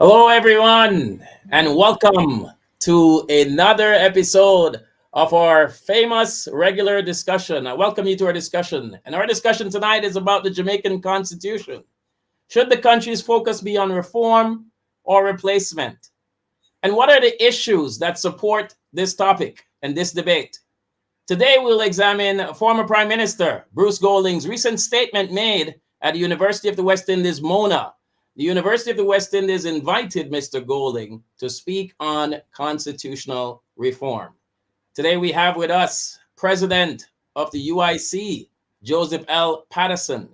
Hello, everyone, and welcome to another episode of our famous regular discussion. I welcome you to our discussion. And our discussion tonight is about the Jamaican Constitution. Should the country's focus be on reform or replacement? And what are the issues that support this topic and this debate? Today, we'll examine former Prime Minister Bruce Golding's recent statement made at the University of the West Indies, Mona. The University of the West Indies invited Mr. Golding to speak on constitutional reform. Today, we have with us President of the UIC, Joseph L. Patterson,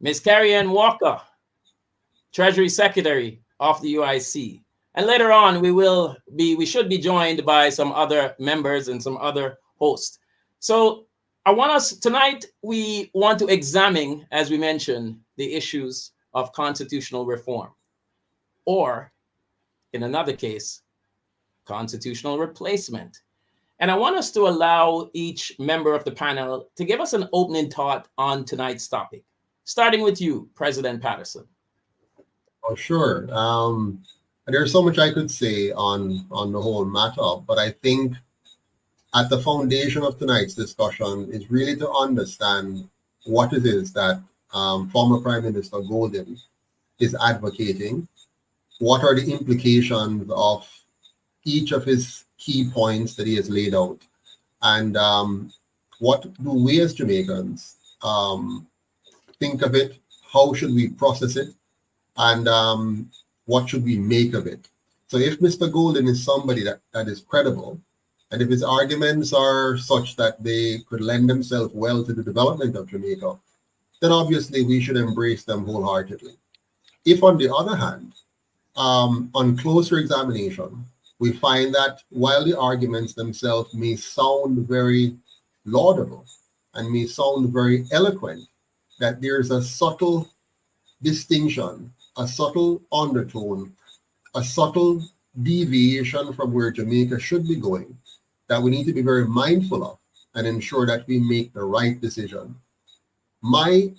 Ms. Carrie Ann Walker, Treasury Secretary of the UIC. And later on, we should be joined by some other members and some other host. So tonight, we want to examine, as we mentioned, the issues of constitutional reform, or in another case, constitutional replacement. And I want us to allow each member of the panel to give us an opening thought on tonight's topic, starting with you, President Patterson. Oh, sure. There's so much I could say on the whole matter, but I think at the foundation of tonight's discussion is really to understand what it is that former Prime Minister Golding is advocating, what are the implications of each of his key points that he has laid out, and what do we as Jamaicans think of it, how should we process it, and what should we make of it. So if Mr. Golding is somebody that is credible, and if his arguments are such that they could lend themselves well to the development of Jamaica, then obviously we should embrace them wholeheartedly. If, on the other hand, on closer examination, we find that while the arguments themselves may sound very laudable and may sound very eloquent, that there's a subtle distinction, a subtle undertone, a subtle deviation from where Jamaica should be going, that we need to be very mindful of and ensure that we make the right decision. My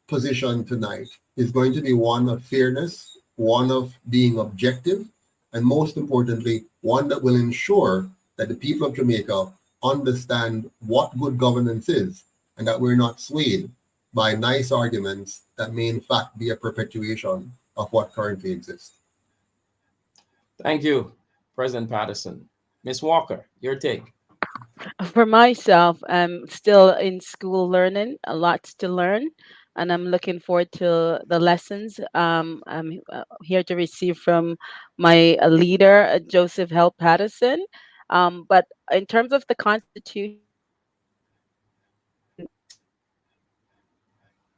position tonight is going to be one of fairness, one of being objective, and most importantly, one that will ensure that the people of Jamaica understand what good governance is and that we're not swayed by nice arguments that may in fact be a perpetuation of what currently exists. Thank you, President Patterson. Ms. Walker, your take. For myself, I'm still in school learning, a lot to learn, and I'm looking forward to the lessons I'm here to receive from my leader, Joseph L. Patterson. But in terms of the Constitution,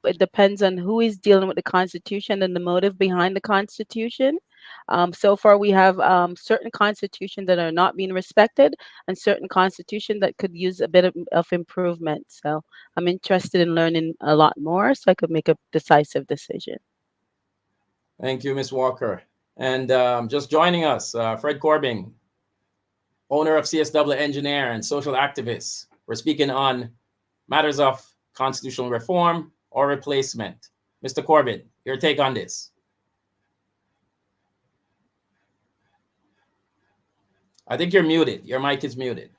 it depends on who is dealing with the Constitution and the motive behind the Constitution. So far, we have certain constitutions that are not being respected and certain constitutions that could use a bit of improvement. So I'm interested in learning a lot more so I could make a decisive decision. Thank you, Ms. Walker. And just joining us, Fred Corbin, owner of CSW Engineer and social activist. We're speaking on matters of constitutional reform or replacement. Mr. Corbin, your take on this. I think you're muted. Your mic is muted.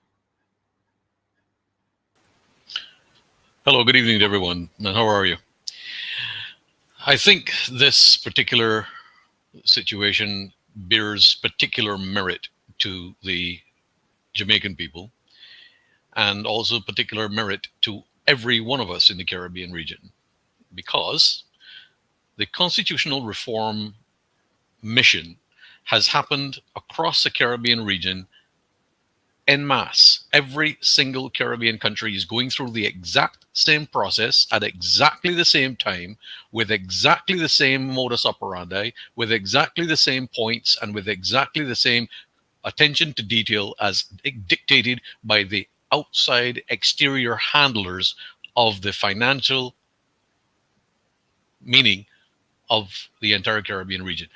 Hello, good evening to everyone. And how are you? I think this particular situation bears particular merit to the Jamaican people and also particular merit to every one of us in the Caribbean region, because the constitutional reform mission has happened across the Caribbean region en masse. Every single Caribbean country is going through the exact same process at exactly the same time, with exactly the same modus operandi, with exactly the same points, and with exactly the same attention to detail as dictated by the outside exterior handlers of the financial meaning of the entire Caribbean region.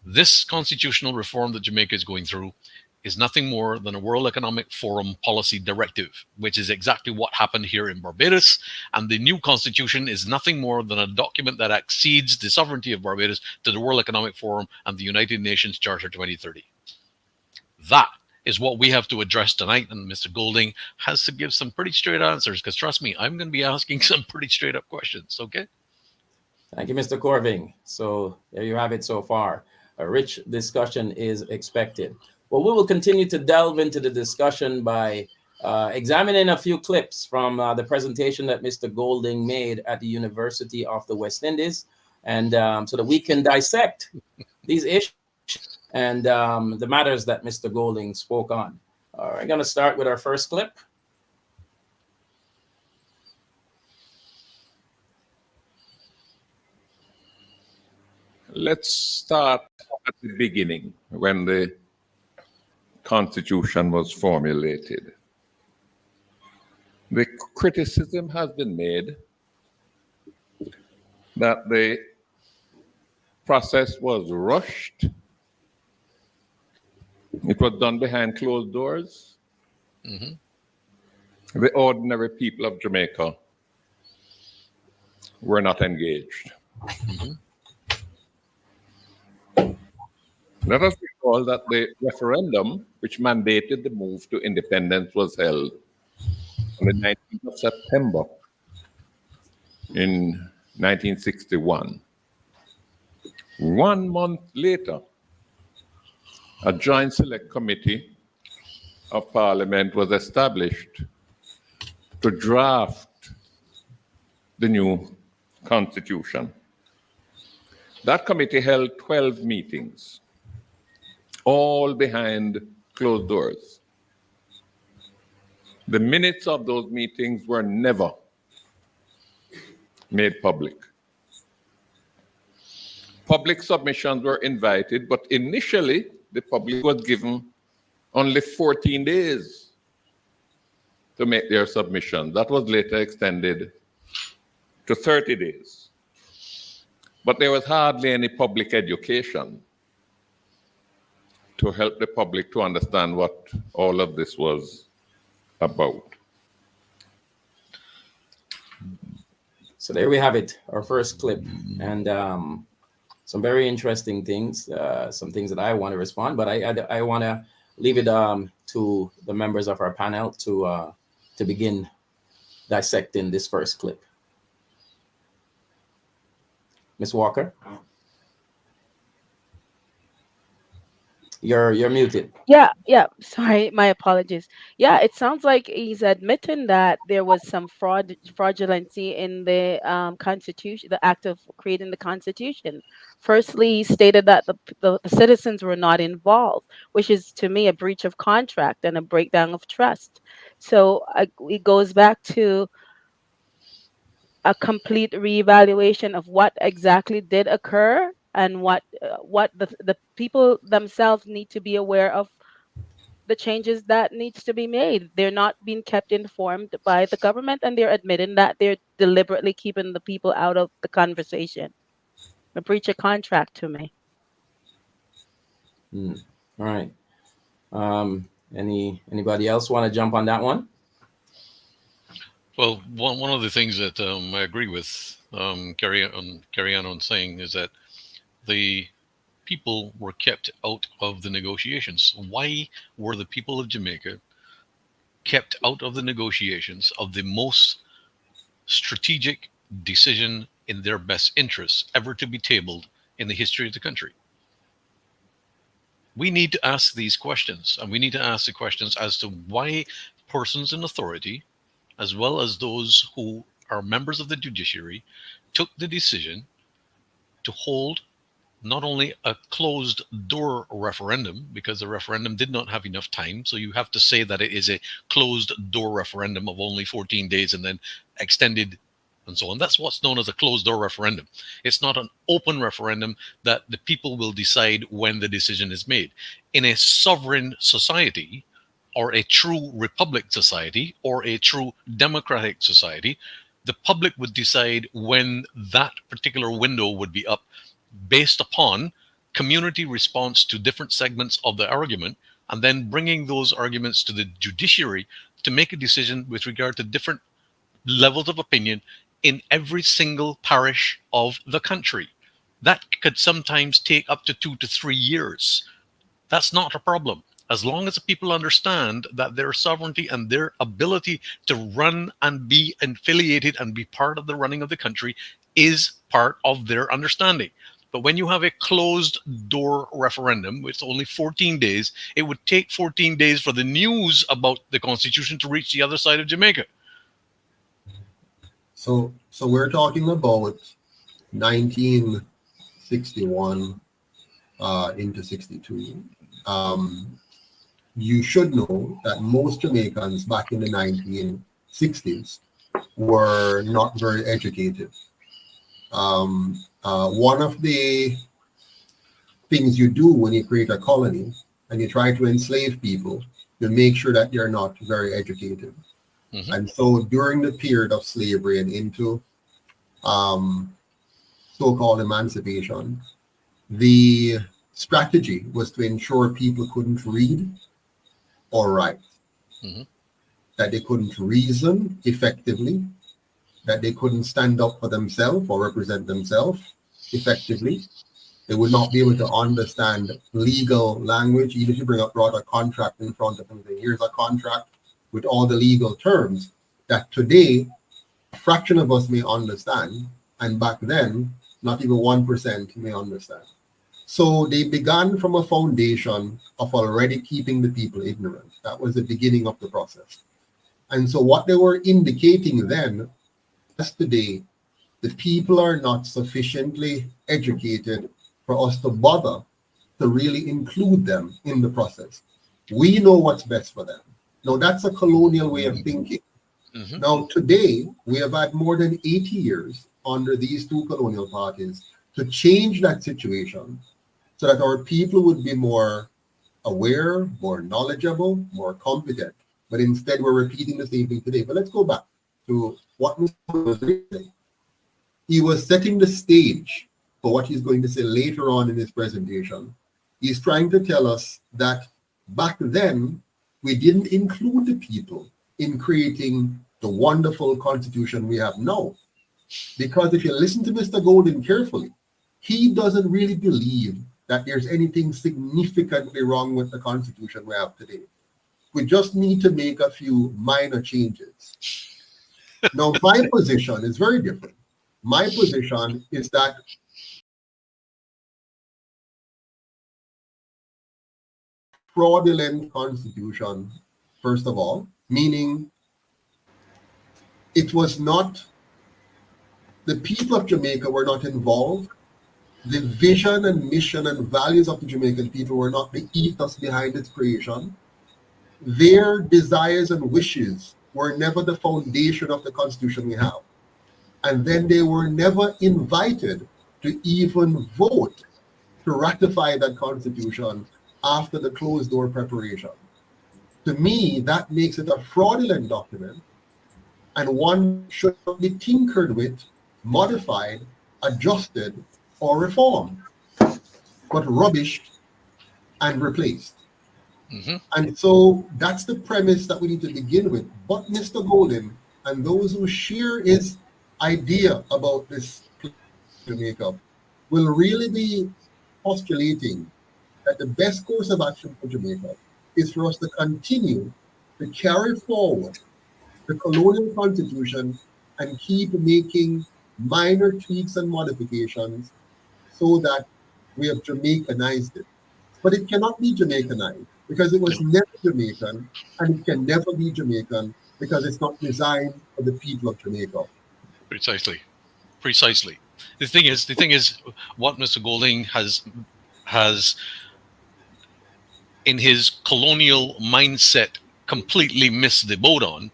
This constitutional reform that Jamaica is going through is nothing more than a World Economic Forum policy directive, which is exactly what happened here in Barbados. And the new constitution is nothing more than a document that accedes the sovereignty of Barbados to the World Economic Forum and the United Nations Charter 2030. That is what we have to address tonight. And Mr. Golding has to give some pretty straight answers, because trust me, I'm going to be asking some pretty straight up questions. Okay. Thank you, Mr. Corving. So there you have it so far. A rich discussion is expected. Well, we will continue to delve into the discussion by examining a few clips from the presentation that Mr. Golding made at the University of the West Indies, and so that we can dissect these issues and the matters that Mr. Golding spoke on. We're going to start with our first clip. Let's start at the beginning, when the Constitution was formulated. The criticism has been made that the process was rushed. It was done behind closed doors. Mm-hmm. The ordinary people of Jamaica were not engaged. Mm-hmm. Let us recall that the referendum, which mandated the move to independence, was held on the 19th of September in 1961. 1 month later, a joint select committee of Parliament was established to draft the new constitution. That committee held 12 meetings, all behind closed doors. The minutes of those meetings were never made public. Public submissions were invited, but initially the public was given only 14 days to make their submission. That was later extended to 30 days. But there was hardly any public education to help the public to understand what all of this was about. So there we have it, our first clip, and some very interesting things, some things that I want to respond, but I want to leave it to the members of our panel to begin dissecting this first clip. Ms. Walker, you're muted. Yeah. Sorry, my apologies. Yeah, it sounds like he's admitting that there was some fraudulency in the Constitution, the act of creating the Constitution. Firstly, he stated that the citizens were not involved, which is to me a breach of contract and a breakdown of trust. So it goes back to a complete reevaluation of what exactly did occur and what the people themselves need to be aware of, the changes that needs to be made. They're not being kept informed by the government, and they're admitting that they're deliberately keeping the people out of the conversation. A breach of contract to me. All right. Anybody else want to jump on that one? Well, one of the things that I agree with carry on saying is that the people were kept out of the negotiations. Why were the people of Jamaica kept out of the negotiations of the most strategic decision in their best interests ever to be tabled in the history of the country? We need to ask these questions, and we need to ask the questions as to why persons in authority, as well as those who are members of the judiciary, took the decision to hold not only a closed door referendum, because the referendum did not have enough time. So you have to say that it is a closed door referendum of only 14 days and then extended and so on. That's what's known as a closed door referendum. It's not an open referendum that the people will decide when the decision is made. In a sovereign society, or a true republic society, or a true democratic society, the public would decide when that particular window would be up based upon community response to different segments of the argument, and then bringing those arguments to the judiciary to make a decision with regard to different levels of opinion in every single parish of the country. That could sometimes take up to 2 to 3 years. That's not a problem. As long as the people understand that their sovereignty and their ability to run and be affiliated and be part of the running of the country is part of their understanding. But when you have a closed door referendum with only 14 days, it would take 14 days for the news about the Constitution to reach the other side of Jamaica. So we're talking about 1961 into 62. You should know that most Jamaicans back in the 1960s were not very educated. One of the things you do when you create a colony and you try to enslave people, you make sure that they're not very educated. Mm-hmm. And so during the period of slavery and into so-called emancipation, the strategy was to ensure people couldn't read or write, mm-hmm. that they couldn't reason effectively, that they couldn't stand up for themselves or represent themselves effectively. They would not be able to understand legal language. Even if you brought a contract in front of them, say, here's a contract with all the legal terms that today a fraction of us may understand, and back then not even 1% may understand. So they began from a foundation of already keeping the people ignorant. That was the beginning of the process. And so what they were indicating then, as today, the people are not sufficiently educated for us to bother to really include them in the process. We know what's best for them. Now, that's a colonial way of thinking. Mm-hmm. Now, today, we have had more than 80 years under these two colonial parties to change that situation so that our people would be more aware, more knowledgeable, more competent. But instead, we're repeating the same thing today. But let's go back to what Mr. was saying. He was setting the stage for what he's going to say later on in his presentation. He's trying to tell us that back then, we didn't include the people in creating the wonderful constitution we have now. Because if you listen to Mr. Golden carefully, he doesn't really believe that there's anything significantly wrong with the constitution we have today. We just need to make a few minor changes. Now, my position is very different. My position is that fraudulent constitution, first of all, meaning it was not, the people of Jamaica were not involved. The vision and mission and values of the Jamaican people were not the ethos behind its creation. Their desires and wishes were never the foundation of the constitution we have. And then they were never invited to even vote to ratify that constitution after the closed door preparation. To me, that makes it a fraudulent document, and one should not be tinkered with, modified, adjusted, or reformed, but rubbished and replaced. Mm-hmm. And so that's the premise that we need to begin with. But Mr. Golden and those who share his idea about this Jamaica will really be postulating that the best course of action for Jamaica is for us to continue to carry forward the colonial constitution and keep making minor tweaks and modifications so that we have Jamaicanized it. But it cannot be Jamaicanized because it was never Jamaican, and it can never be Jamaican because it's not designed for the people of Jamaica. Precisely. The thing is, what Mr. Golding has in his colonial mindset completely missed the boat on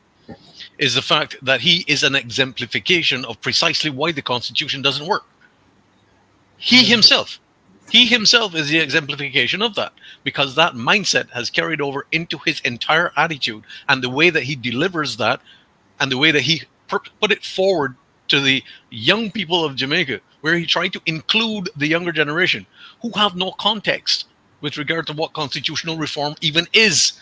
is the fact that he is an exemplification of precisely why the Constitution doesn't work. He himself is the exemplification of that, because that mindset has carried over into his entire attitude and the way that he delivers that and the way that he put it forward to the young people of Jamaica, where he tried to include the younger generation who have no context with regard to what constitutional reform even is.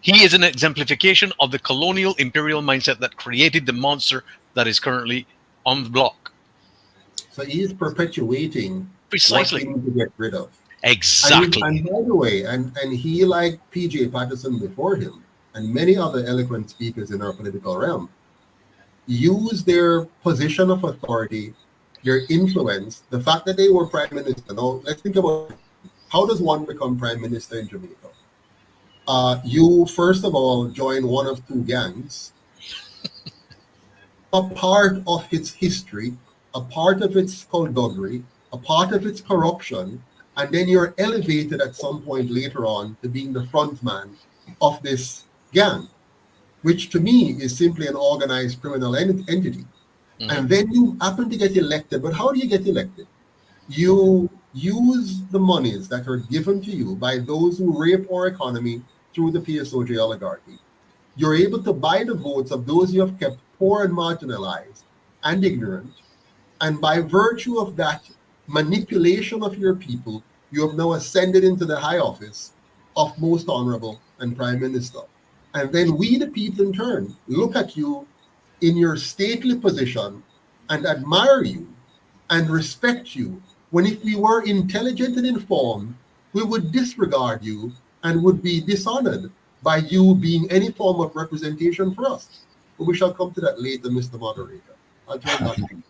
He is an exemplification of the colonial imperial mindset that created the monster that is currently on the block. So he is perpetuating what we Precisely. need to get rid of. Exactly. And by the way, and he, like P.J. Patterson before him, and many other eloquent speakers in our political realm, use their position of authority, their influence, the fact that they were prime minister. Now, let's think about how does one become prime minister in Jamaica? You, first of all, join one of two gangs, a part of its history, a part of its skullduggery, a part of its corruption, and then you're elevated at some point later on to being the front man of this gang, which to me is simply an organized criminal entity. Mhm. And then you happen to get elected. But how do you get elected? You use the monies that are given to you by those who rape our economy through the PSOJ oligarchy. You're able to buy the votes of those you have kept poor and marginalized and ignorant. And by virtue of that manipulation of your people, you have now ascended into the high office of most honorable and prime minister. And then we, the people, in turn, look at you in your stately position and admire you and respect you, when if we were intelligent and informed, we would disregard you and would be dishonored by you being any form of representation for us. But we shall come to that later, Mr. Moderator. I'll turn back to you.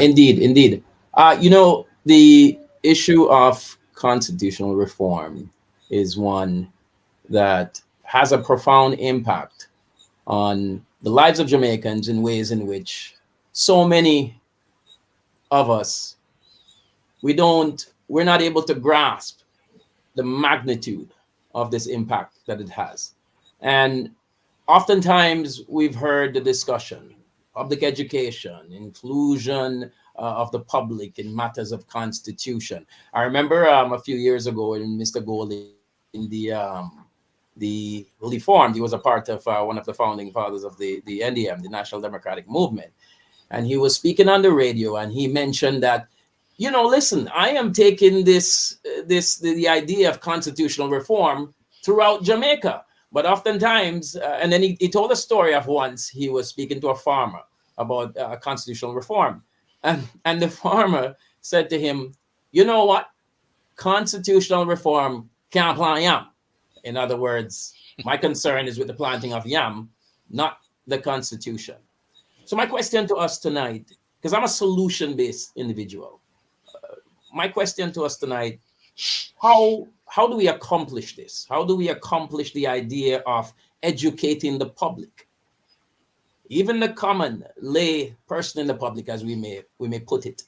Indeed. The issue of constitutional reform is one that has a profound impact on the lives of Jamaicans in ways in which so many of us we're not able to grasp the magnitude of this impact that it has. And oftentimes we've heard the discussion, public education, inclusion of the public in matters of constitution. I remember a few years ago when Mr. Gold in he formed, he was a part of one of the founding fathers of the NDM, the National Democratic Movement. And he was speaking on the radio and he mentioned that, listen, I am taking the idea of constitutional reform throughout Jamaica. But oftentimes, and then he told a story of once he was speaking to a farmer about constitutional reform. And the farmer said to him, you know what? Constitutional reform can't plant yam. In other words, my concern is with the planting of yam, not the Constitution. So my question to us tonight, because I'm a solution-based individual, my question to us tonight, how do we accomplish this? How do we accomplish the idea of educating the public, even the common lay person in the public, as we may put it,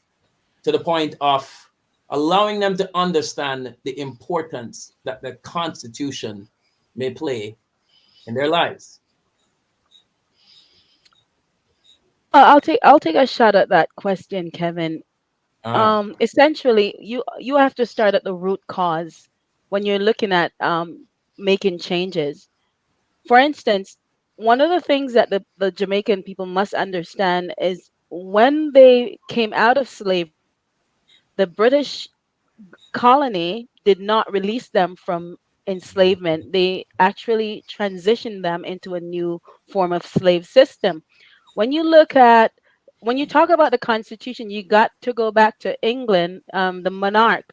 to the point of allowing them to understand the importance that the Constitution may play in their lives? I'll take a shot at that question, Kevin. Essentially, you have to start at the root cause when you're looking at making changes. For instance, one of the things that the Jamaican people must understand is when they came out of slavery, the British colony did not release them from enslavement. They actually transitioned them into a new form of slave system. When you look at when you talk about the Constitution, you got to go back to England, the monarch.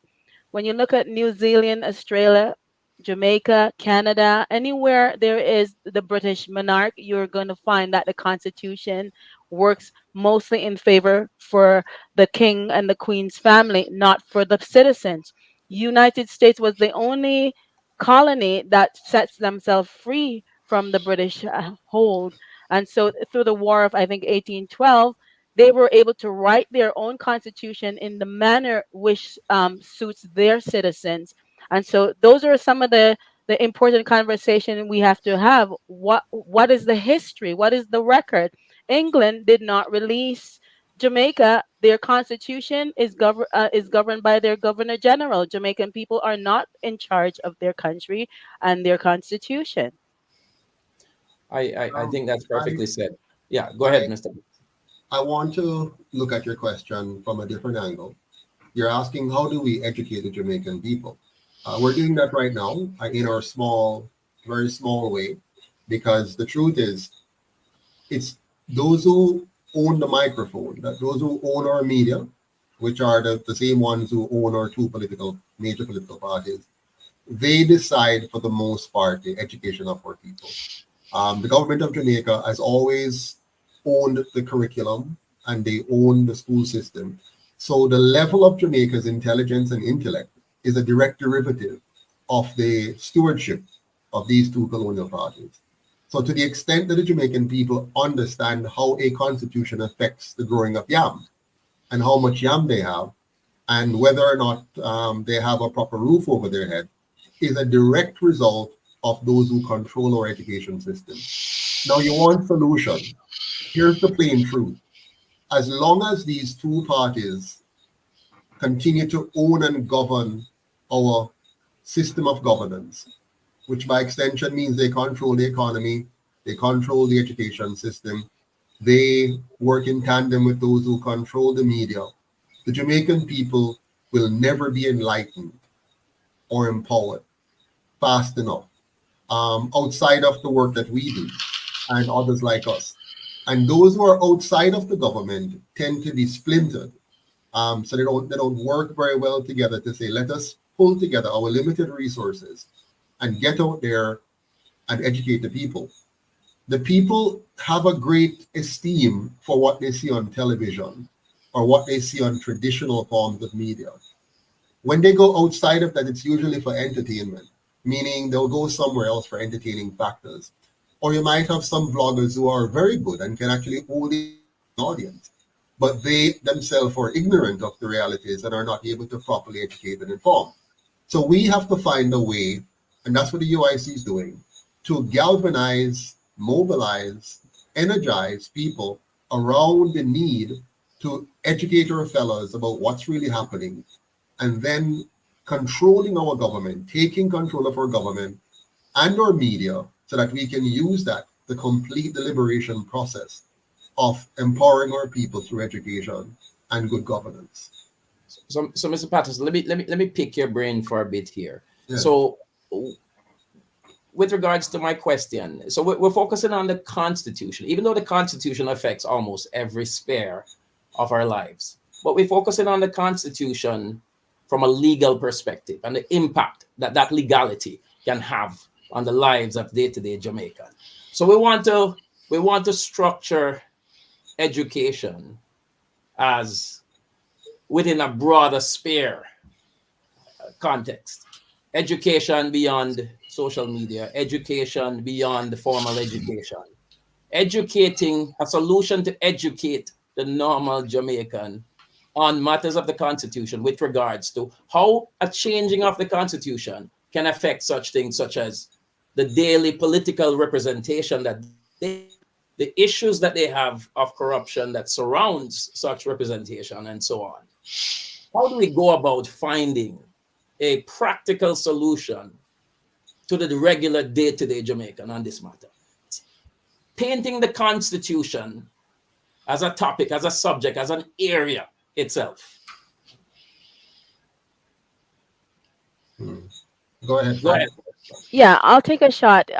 When you look at New Zealand, Australia, Jamaica, Canada, anywhere there is the British monarch, you're going to find that the Constitution works mostly in favor for the king and the queen's family, not for the citizens. United States was the only colony that sets themselves free from the British hold. And so through the war of, I think, 1812, they were able to write their own constitution in the manner which suits their citizens. And so those are some of the important conversation we have to have. What is the history? What is the record? England did not release Jamaica. Their constitution is governed by their governor general. Jamaican people are not in charge of their country and their constitution. I think that's I, perfectly said. Yeah, go ahead, I, Mr. I want to look at your question from a different angle. You're asking, how do we educate the Jamaican people? We're doing that right now in our small, very small way, because the truth is, it's those who own the microphone, that those who own our media, which are the same ones who own our two major political parties, they decide for the most part the education of our people. The government of Jamaica has always owned the curriculum and they own the school system. So the level of Jamaica's intelligence and intellect is a direct derivative of the stewardship of these two colonial parties. So to the extent that the Jamaican people understand how a constitution affects the growing of yam and how much yam they have, and whether or not they have a proper roof over their head, is a direct result of those who control our education system. Now, you want solution. Here's the plain truth. As long as these two parties continue to own and govern our system of governance, which by extension means they control the economy, they control the education system, they work in tandem with those who control the media, the Jamaican people will never be enlightened or empowered fast enough outside of the work that we do and others like us. And those who are outside of the government tend to be splintered. So they don't work very well together to say, let us pull together our limited resources and get out there and educate the people. The people have a great esteem for what they see on television or what they see on traditional forms of media. When they go outside of that, it's usually for entertainment, meaning they'll go somewhere else for entertaining factors. Or you might have some vloggers who are very good and can actually hold an audience, but they themselves are ignorant of the realities and are not able to properly educate and inform. So we have to find a way, and that's what the UIC is doing, to galvanize, mobilize, energize people around the need to educate our fellows about what's really happening, and then controlling our government, taking control of our government and our media so that we can use that to complete the liberation process of empowering our people through education and good governance. So Mr. Patterson, let me pick your brain for a bit here. Yeah. So, with regards to my question, so we're focusing on the Constitution, even though the Constitution affects almost every sphere of our lives. But we're focusing on the Constitution from a legal perspective and the impact that that legality can have on the lives of day-to-day Jamaican. So we want to structure education as within a broader sphere context. Education beyond social media, education beyond the formal education, educating a solution to educate the normal Jamaican on matters of the Constitution with regards to how a changing of the Constitution can affect such things such as the daily political representation that they, the issues that they have of corruption that surrounds such representation and so on. How do we go about finding a practical solution to the regular day-to-day Jamaican on this matter? Painting the Constitution as a topic, as a subject, as an area itself. Go ahead. Go ahead. Yeah, I'll take a shot.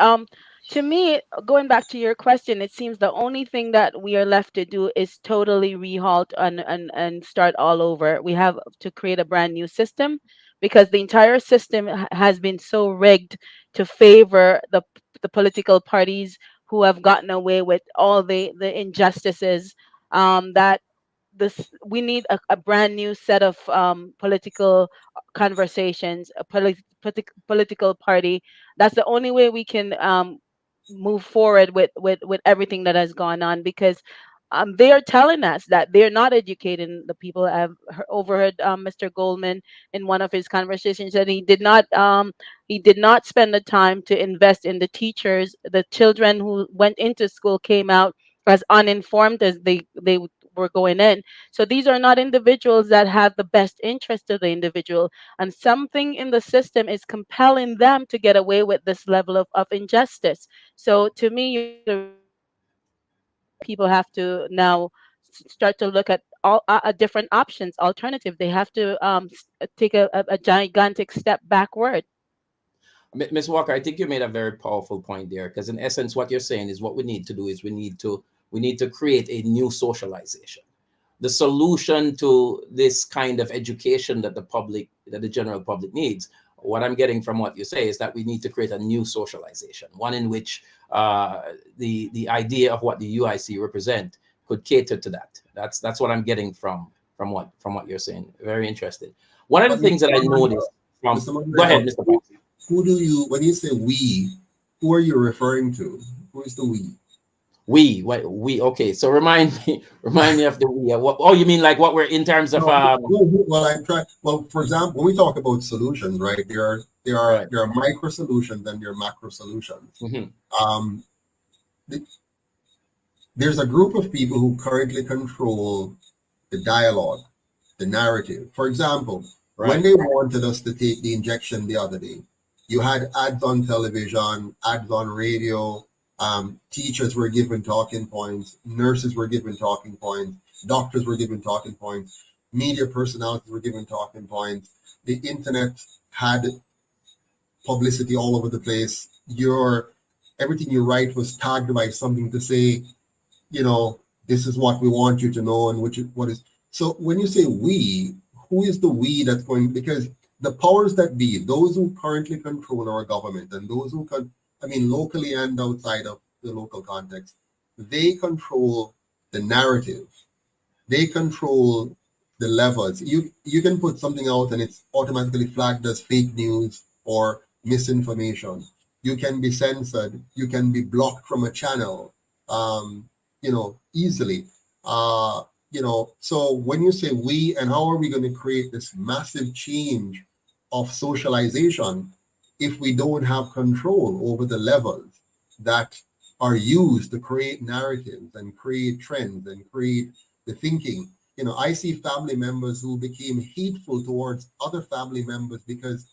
To me, going back to your question, it seems the only thing that we are left to do is totally rehalt and start all over. We have to create a brand new system because the entire system has been so rigged to favor the political parties who have gotten away with all the injustices, that this we need a brand new set of political conversations, a political party. That's the only way we can move forward with everything that has gone on, because they are telling us that they're not educating the people. I've overheard Mr. Goldman in one of his conversations that he did not spend the time to invest in the teachers. The children who went into school came out as uninformed as they were going in. So these are not individuals that have the best interest of the individual, and something in the system is compelling them to get away with this level of injustice. So to me, you have to people have to now start to look at all different options, alternative. They have to take a gigantic step backward. Ms. Walker, I think you made a very powerful point there, because in essence, what you're saying is what we need to do is we need to create a new socialization. The solution to this kind of education that the general public needs, what I'm getting from what you say is that we need to create a new socialization, one in which the idea of what the UIC represent could cater to that. That's what I'm getting from what you're saying. Very interested. One of the But things that I noticed from go ahead, Mr. Fox. Who do you, when you say we, who are you referring to? Who is the we? We okay. So remind me of the we. Oh, you mean like what we're in terms of Well, I'm trying. Well, for example, when we talk about solutions, right? There are micro solutions and there are macro solutions. Mhm. There's a group of people who currently control the dialogue, the narrative. For example, when they wanted us to take the injection the other day, you had ads on television, ads on radio. Teachers were given talking points, nurses were given talking points, doctors were given talking points, media personalities were given talking points. The internet had publicity all over the place. Everything you write was tagged by something to say, this is what we want you to know, and what is. So when you say we, who is the we that's going? Because the powers that be, those who currently control our government, and those who locally and outside of the local context, they control the narrative. They control the levels. You can put something out and it's automatically flagged as fake news or misinformation. You can be censored. You can be blocked from a channel, easily. So when you say we, and how are we going to create this massive change of socialization if we don't have control over the levels that are used to create narratives and create trends and create the thinking? I see family members who became hateful towards other family members because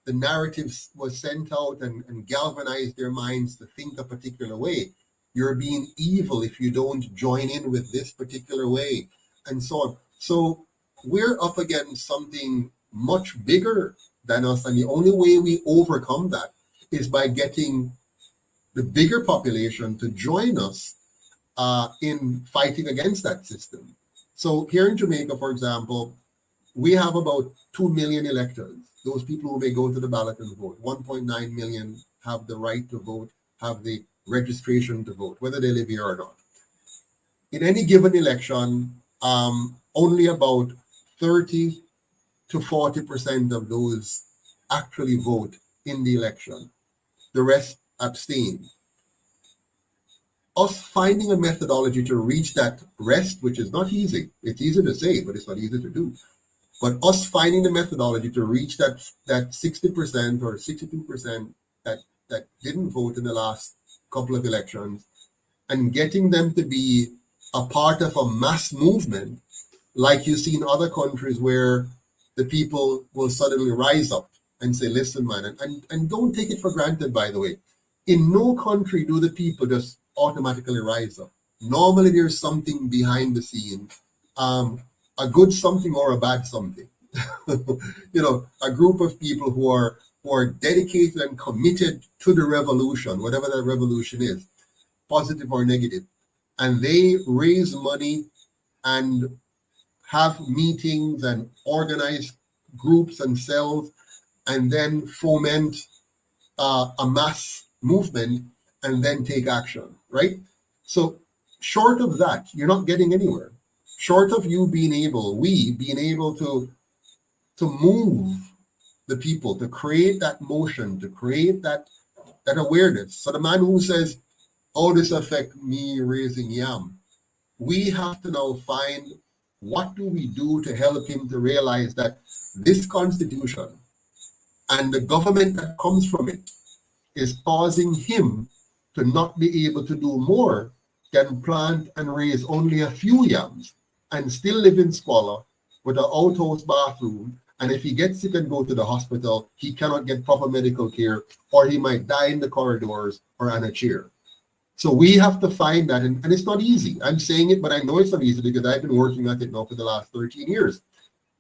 the narratives was sent out and galvanized their minds to think a particular way. You're being evil if you don't join in with this particular way, and so on. So we're up against something much bigger than us, and the only way we overcome that is by getting the bigger population to join us in fighting against that system. So here in Jamaica, for example, we have about 2 million electors, those people who may go to the ballot and vote. 1.9 million have the right to vote, have the registration to vote, whether they live here or not. In any given election, only about 30 to 40% of those actually vote in the election. The rest abstain. Us finding a methodology to reach that rest, which is not easy. It's easy to say, but it's not easy to do. But us finding the methodology to reach that 60% or 62% that didn't vote in the last couple of elections, and getting them to be a part of a mass movement, like you see in other countries where the people will suddenly rise up and say, listen, man, and don't take it for granted, by the way. In no country do the people just automatically rise up. Normally there's something behind the scenes, a good something or a bad something. A group of people who are dedicated and committed to the revolution, whatever that revolution is, positive or negative. And they raise money and have meetings and organize groups and cells, and then foment a mass movement and then take action, right? So short of that, you're not getting anywhere. Short of we being able to move the people, to create that motion, to create that awareness. So the man who says, how this affect me raising yam, we have to now find what do we do to help him to realize that this constitution and the government that comes from it is causing him to not be able to do more than plant and raise only a few yams and still live in squalor with an outhouse bathroom. And if he gets sick and go to the hospital, he cannot get proper medical care, or he might die in the corridors or on a chair. So we have to find that, and it's not easy. I'm saying it, but I know it's not easy because I've been working at it now for the last 13 years.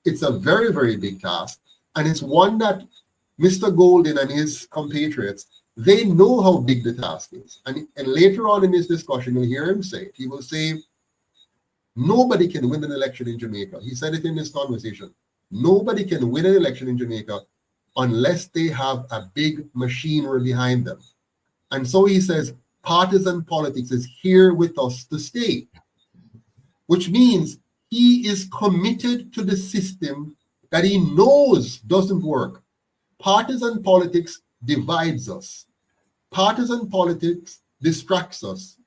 It's a very, very big task, and it's one that Mr. Golden and his compatriots, they know how big the task is. And later on in this discussion, you'll hear him say it. He will say, nobody can win an election in Jamaica. He said it in this conversation. Nobody can win an election in Jamaica unless they have a big machinery behind them. And so he says, partisan politics is here with us to stay, which means he is committed to the system that he knows doesn't work. Partisan politics divides us. Partisan politics distracts us.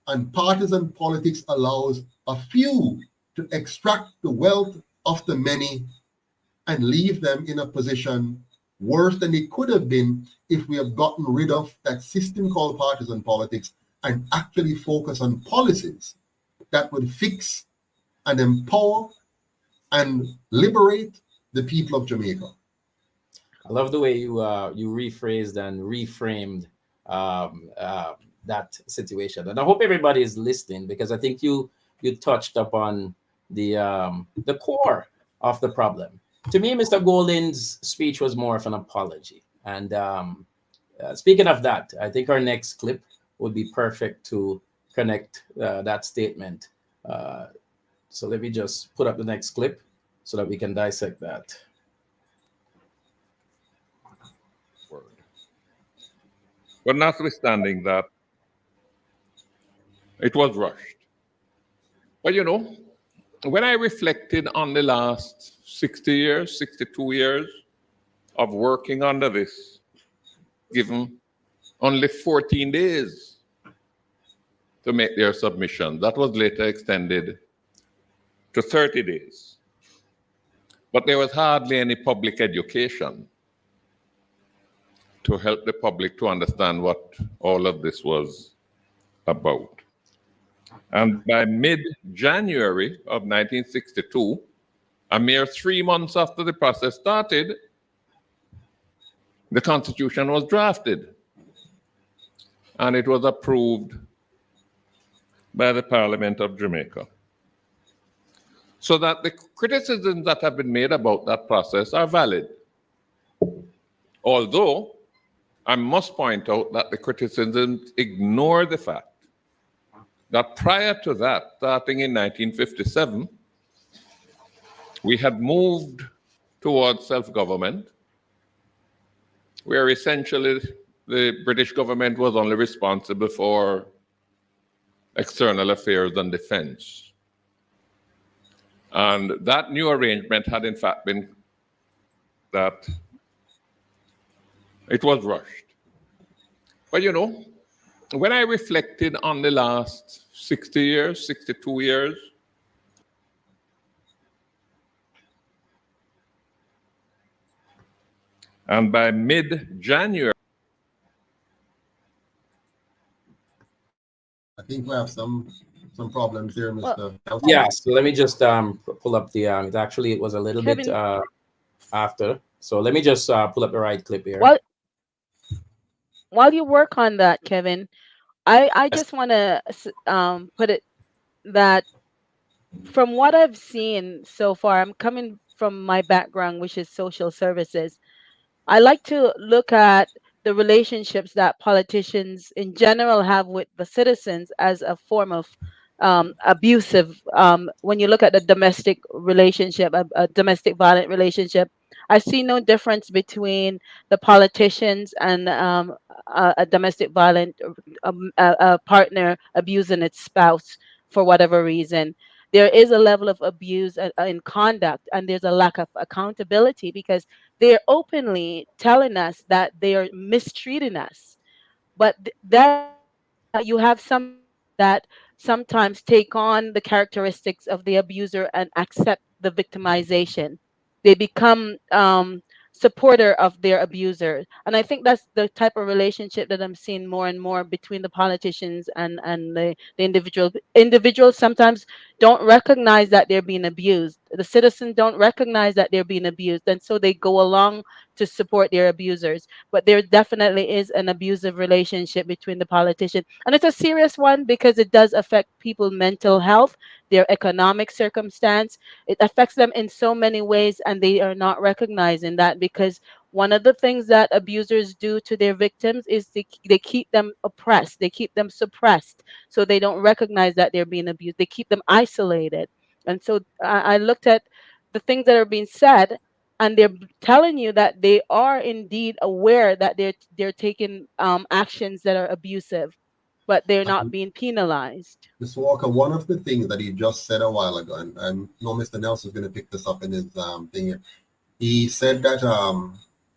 And partisan politics allows a few to extract the wealth of the many and leave them in a position worse than it could have been if we have gotten rid of that system called partisan politics and actually focus on policies that would fix and empower and liberate the people of Jamaica. I love the way you rephrased and reframed that situation, and I hope everybody is listening, because I think you touched upon the core of the problem. To me, Mr. Golden's speech was more of an apology. And speaking of that, I think our next clip would be perfect to connect that statement. So let me just put up the next clip so that we can dissect that. But notwithstanding that, it was rushed. But when I reflected on the last 60 years, 62 years of working under this, given only 14 days to make their submission, that was later extended to 30 days. But there was hardly any public education to help the public to understand what all of this was about. And by mid-January of 1962, a mere 3 months after the process started, the Constitution was drafted. And it was approved by the Parliament of Jamaica. So that the criticisms that have been made about that process are valid. Although, I must point out that the criticisms ignore the fact that prior to that, starting in 1957, we had moved towards self-government, where essentially the British government was only responsible for external affairs and defense. And that new arrangement had in fact been that it was rushed. But when I reflected on the last 60 years, 62 years, and by mid-January, I think we have some problems here, Mr. Nelson. Yeah, so let me just pull up the it was a little bit Kevin. after. So let me just pull up the right clip here. While you work on that, Kevin, I Yes. just want to put it that from what I've seen so far, I'm coming from my background, which is social services. I like to look at the relationships that politicians in general have with the citizens as a form of abusive. When you look at the domestic relationship, a domestic violent relationship, I see no difference between the politicians and a domestic violent a partner abusing its spouse for whatever reason. There is a level of abuse in conduct, and there's a lack of accountability because they're openly telling us that they are mistreating us. But that you have some that sometimes take on the characteristics of the abuser and accept the victimization. They become supporter of their abuser, and I think that's the type of relationship that I'm seeing more and more between the politicians and the individuals sometimes don't recognize that they're being abused. The citizens don't recognize that they're being abused, and so they go along to support their abusers. But there definitely is an abusive relationship between the politician, and it's a serious one because it does affect people's mental health, their economic circumstance. It affects them in so many ways, and they are not recognizing that, because one of the things that abusers do to their victims is they keep them oppressed, they keep them suppressed, so they don't recognize that they're being abused. They keep them isolated. And so I looked at the things that are being said, and they're telling you that they are indeed aware that they're taking actions that are abusive, but they're not being penalized. Mr. Walker, one of the things that he just said a while ago, and I know Mr. Nelson's going to pick this up in his thing here. He said that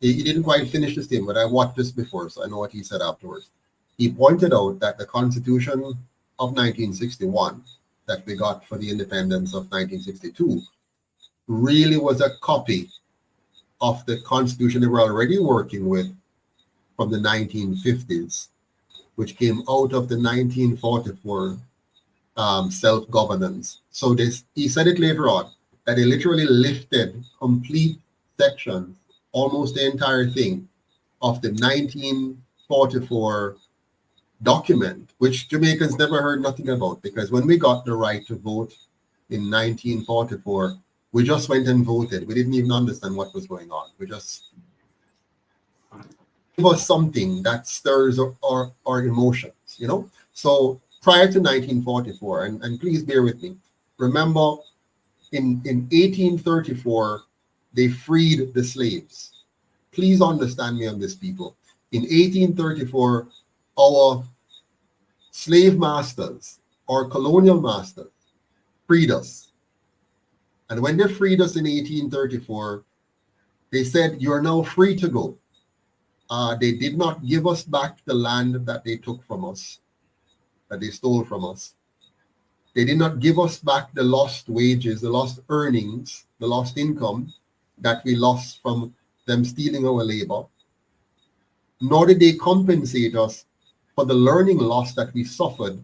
he didn't quite finish the statement, but I watched this before, so I know what he said afterwards. He pointed out that the Constitution of 1961 that we got for the independence of 1962 really was a copy of the Constitution they were already working with from the 1950s, which came out of the 1944 self-governance. So he said it later on, that they literally lifted complete sections, almost the entire thing, of the 1944 document, which Jamaicans never heard nothing about, because when we got the right to vote in 1944, we just went and voted. We didn't even understand what was going on. We just give us something that stirs our emotions, you know? So prior to 1944, and please bear with me, remember in 1834, they freed the slaves. Please understand me on this, people. In 1834, our slave masters, our colonial masters, freed us. And when they freed us in 1834, they said, "You're now free to go." They did not give us back the land that they took from us, that they stole from us. They did not give us back the lost wages, the lost earnings, the lost income that we lost from them stealing our labor. Nor did they compensate us for the learning loss that we suffered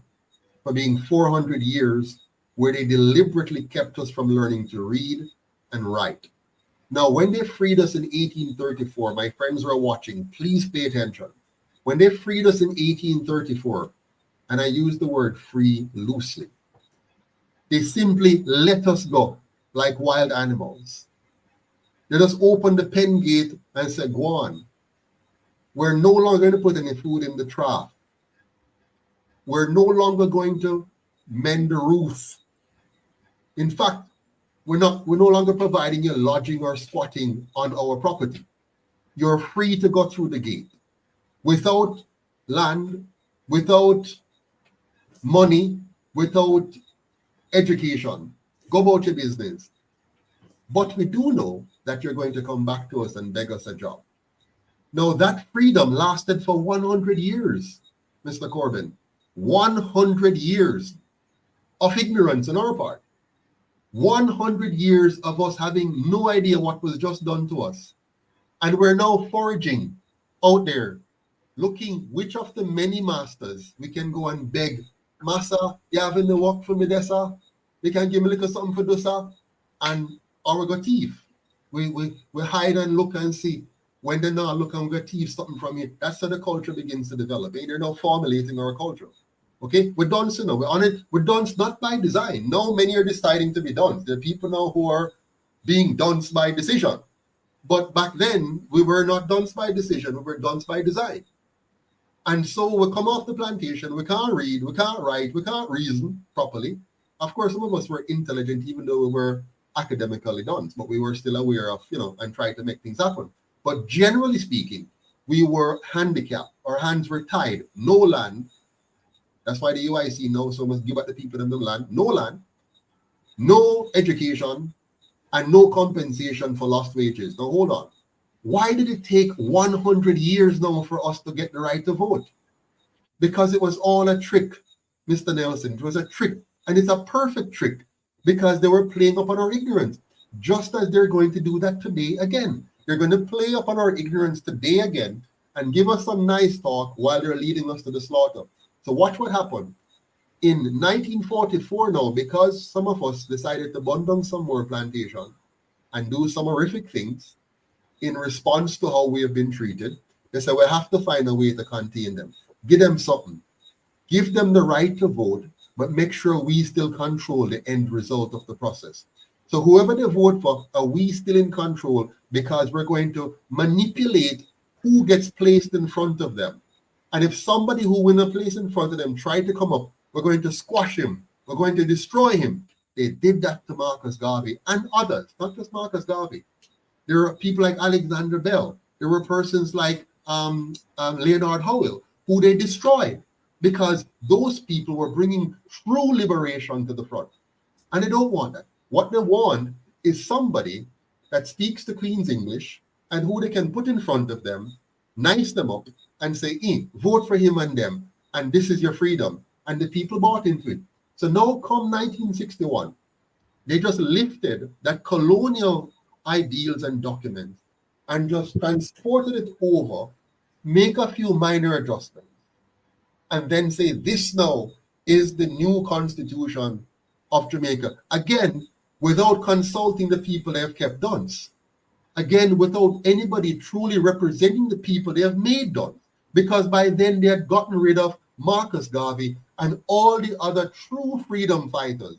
for being 400 years where they deliberately kept us from learning to read and write. Now, when they freed us in 1834, my friends who are watching, please pay attention. When they freed us in 1834, and I use the word free loosely, they simply let us go like wild animals. They just opened the pen gate and said, "Go on. We're no longer going to put any food in the trough. We're no longer going to mend the roof. In fact, we're no longer providing you lodging or squatting on our property. You're free to go through the gate without land, without money, without education. Go about your business. But we do know that you're going to come back to us and beg us a job." Now, that freedom lasted for 100 years, Mr. Corbin. 100 years of ignorance on our part. 100 years of us having no idea what was just done to us. And we're now foraging out there, looking which of the many masters we can go and beg. "Master, you having the work for me there, sir? You can give me a little something for this, sir?" And our go thief. We hide and look and see. When they now look and get thief something from you, that's how the culture begins to develop. They're now formulating our culture. Okay, we're done, so now we're on it. We're done not by design. Now many are deciding to be done. There are people now who are being done by decision. But back then, we were not done by decision, we were done by design. And so we come off the plantation, we can't read, we can't write, we can't reason properly. Of course, some of us were intelligent, even though we were academically done, but we were still aware of, and tried to make things happen. But generally speaking, we were handicapped. Our hands were tied. No land. That's why the UIC now so must give up the people in the land. No land, no education, and no compensation for lost wages. Now hold on. Why did it take 100 years now for us to get the right to vote? Because it was all a trick, Mr. Nelson. It was a trick. And it's a perfect trick because they were playing upon our ignorance, just as they're going to do that today again. They're going to play upon our ignorance today again and give us some nice talk while they're leading us to the slaughter. So watch what happened. in 1944 now, because some of us decided to burn down some more plantation and do some horrific things in response to how we have been treated, they said we have to find a way to contain them. Give them something. Give them the right to vote, but make sure we still control the end result of the process. So whoever they vote for, are we still in control, because we're going to manipulate who gets placed in front of them. And if somebody who win a place in front of them try to come up, we're going to squash him. We're going to destroy him. They did that to Marcus Garvey and others, not just Marcus Garvey. There are people like Alexander Bell. There were persons like Leonard Howell, who they destroyed, because those people were bringing true liberation to the front. And they don't want that. What they want is somebody that speaks the Queen's English and who they can put in front of them, nice them up, and say, vote for him and them, and this is your freedom. And the people bought into it. So now come 1961, they just lifted that colonial ideals and documents and just transported it over, make a few minor adjustments, and then say this now is the new constitution of Jamaica. Again, without consulting the people they have kept dunce. Again, without anybody truly representing the people they have made dunce. Because by then they had gotten rid of Marcus Garvey and all the other true freedom fighters.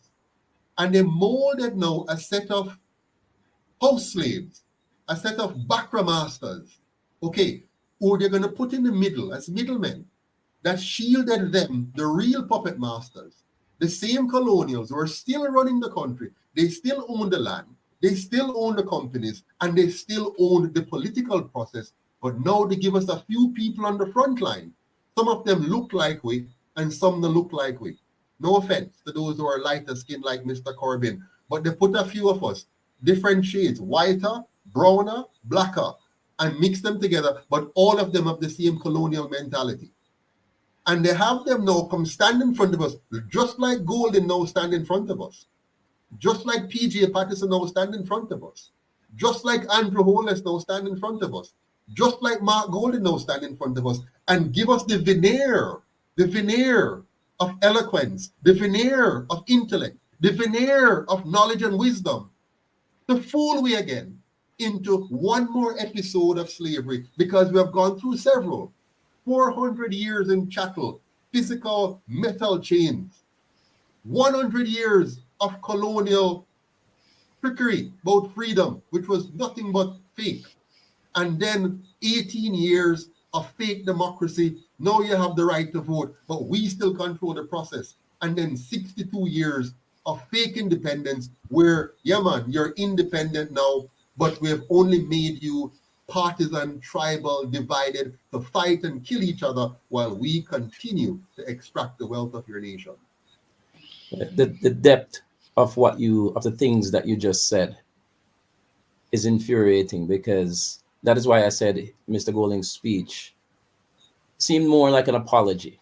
And they molded now a set of house slaves, a set of bakra masters, okay, who they're going to put in the middle as middlemen that shielded them, the real puppet masters, the same colonials who are still running the country. They still own the land, they still own the companies, and they still own the political process. But now they give us a few people on the front line. Some of them look like we, and some don't look like we. No offense to those who are lighter skinned like Mr. Corbyn, but they put a few of us, different shades, whiter, browner, blacker, and mix them together, but all of them have the same colonial mentality. And they have them now come stand in front of us, just like Golden now stand in front of us, just like P.J. Patterson now stand in front of us, just like Andrew Holness now stand in front of us, just like Mark Golden now stand in front of us, and give us the veneer of eloquence, the veneer of intellect, the veneer of knowledge and wisdom, to fool we again into one more episode of slavery, because we have gone through several. 400 years in chattel, physical metal chains, 100 years of colonial trickery about freedom, which was nothing but fake, and then 18 years of fake democracy. Now you have the right to vote, but we still control the process. And then 62 years of fake independence where, yeah man, you're independent now, but we have only made you partisan, tribal, divided, to fight and kill each other while we continue to extract the wealth of your nation. The depth of the things that you just said is infuriating, because that is why I said Mr. Golding's speech seemed more like an apology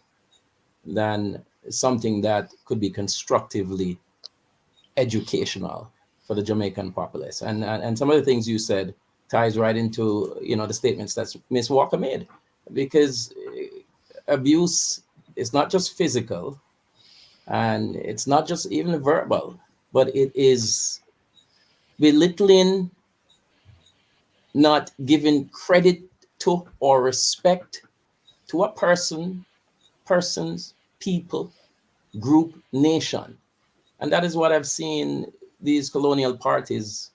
than something that could be constructively educational for the Jamaican populace. And some of the things you said ties right into the statements that Ms. Walker made, because abuse is not just physical, and it's not just even verbal, but it is belittling, not giving credit to or respect to a persons, people, group, nation. And that is what I've seen these colonial parties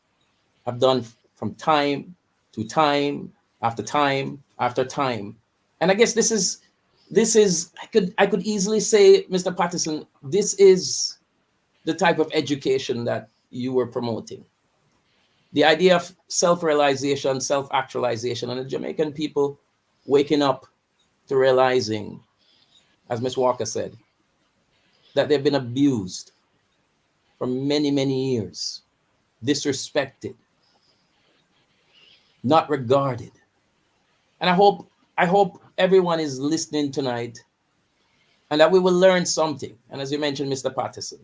have done from time to time after time after time. And I guess this is I could easily say, Mr. Patterson, this is the type of education that you were promoting. The idea of self-realization, self-actualization, and the Jamaican people waking up to realizing, as Ms. Walker said, that they've been abused for many, many years, disrespected, not regarded. And I hope everyone is listening tonight, and that we will learn something. And as you mentioned, Mr. Patterson,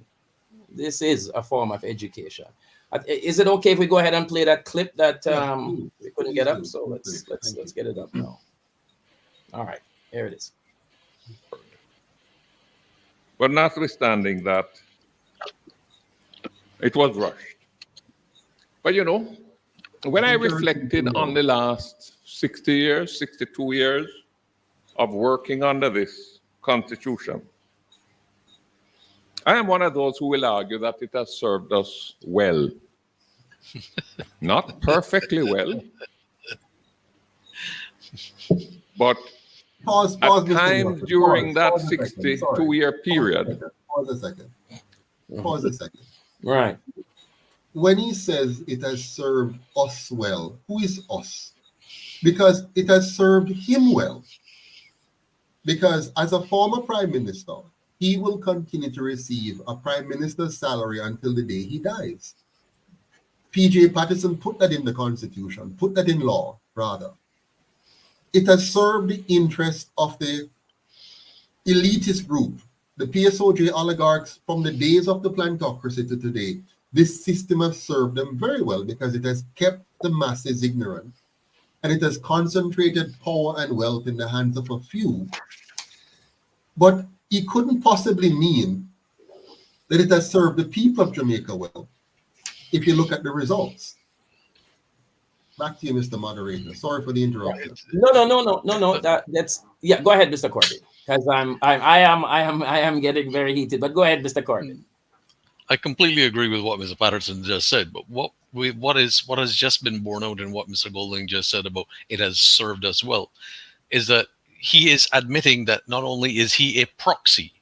this is a form of education. Is it okay if we go ahead and play that clip that we couldn't get up? So let's get it up now. All right, here it is. But notwithstanding that, it was rushed. But you know, when I reflected on the last 60 years, 62 years of working under this constitution, I am one of those who will argue that it has served us well. Not perfectly well, but Pause, at Mr. times Walker. during that Pause a second. Sorry. 62-year period. Pause a second. Pause a second. Right. When he says it has served us well, who is us? Because it has served him well. Because as a former prime minister, he will continue to receive a prime minister's salary until the day he dies. P.J. Patterson put that in the constitution, put that in law, rather. It has served the interest of the elitist group, the PSOJ oligarchs from the days of the plantocracy to today. This system has served them very well because it has kept the masses ignorant and it has concentrated power and wealth in the hands of a few. But it couldn't possibly mean that it has served the people of Jamaica well if you look at the results. Back to you, Mr. Moderator. Sorry for the interruption. No. That's yeah. Go ahead, Mr. Corbin, because I am getting very heated. But go ahead, Mr. Corbin. I completely agree with what Mr. Patterson just said. But what has just been borne out in what Mr. Golding just said about it has served us well, is that he is admitting that not only is he a proxy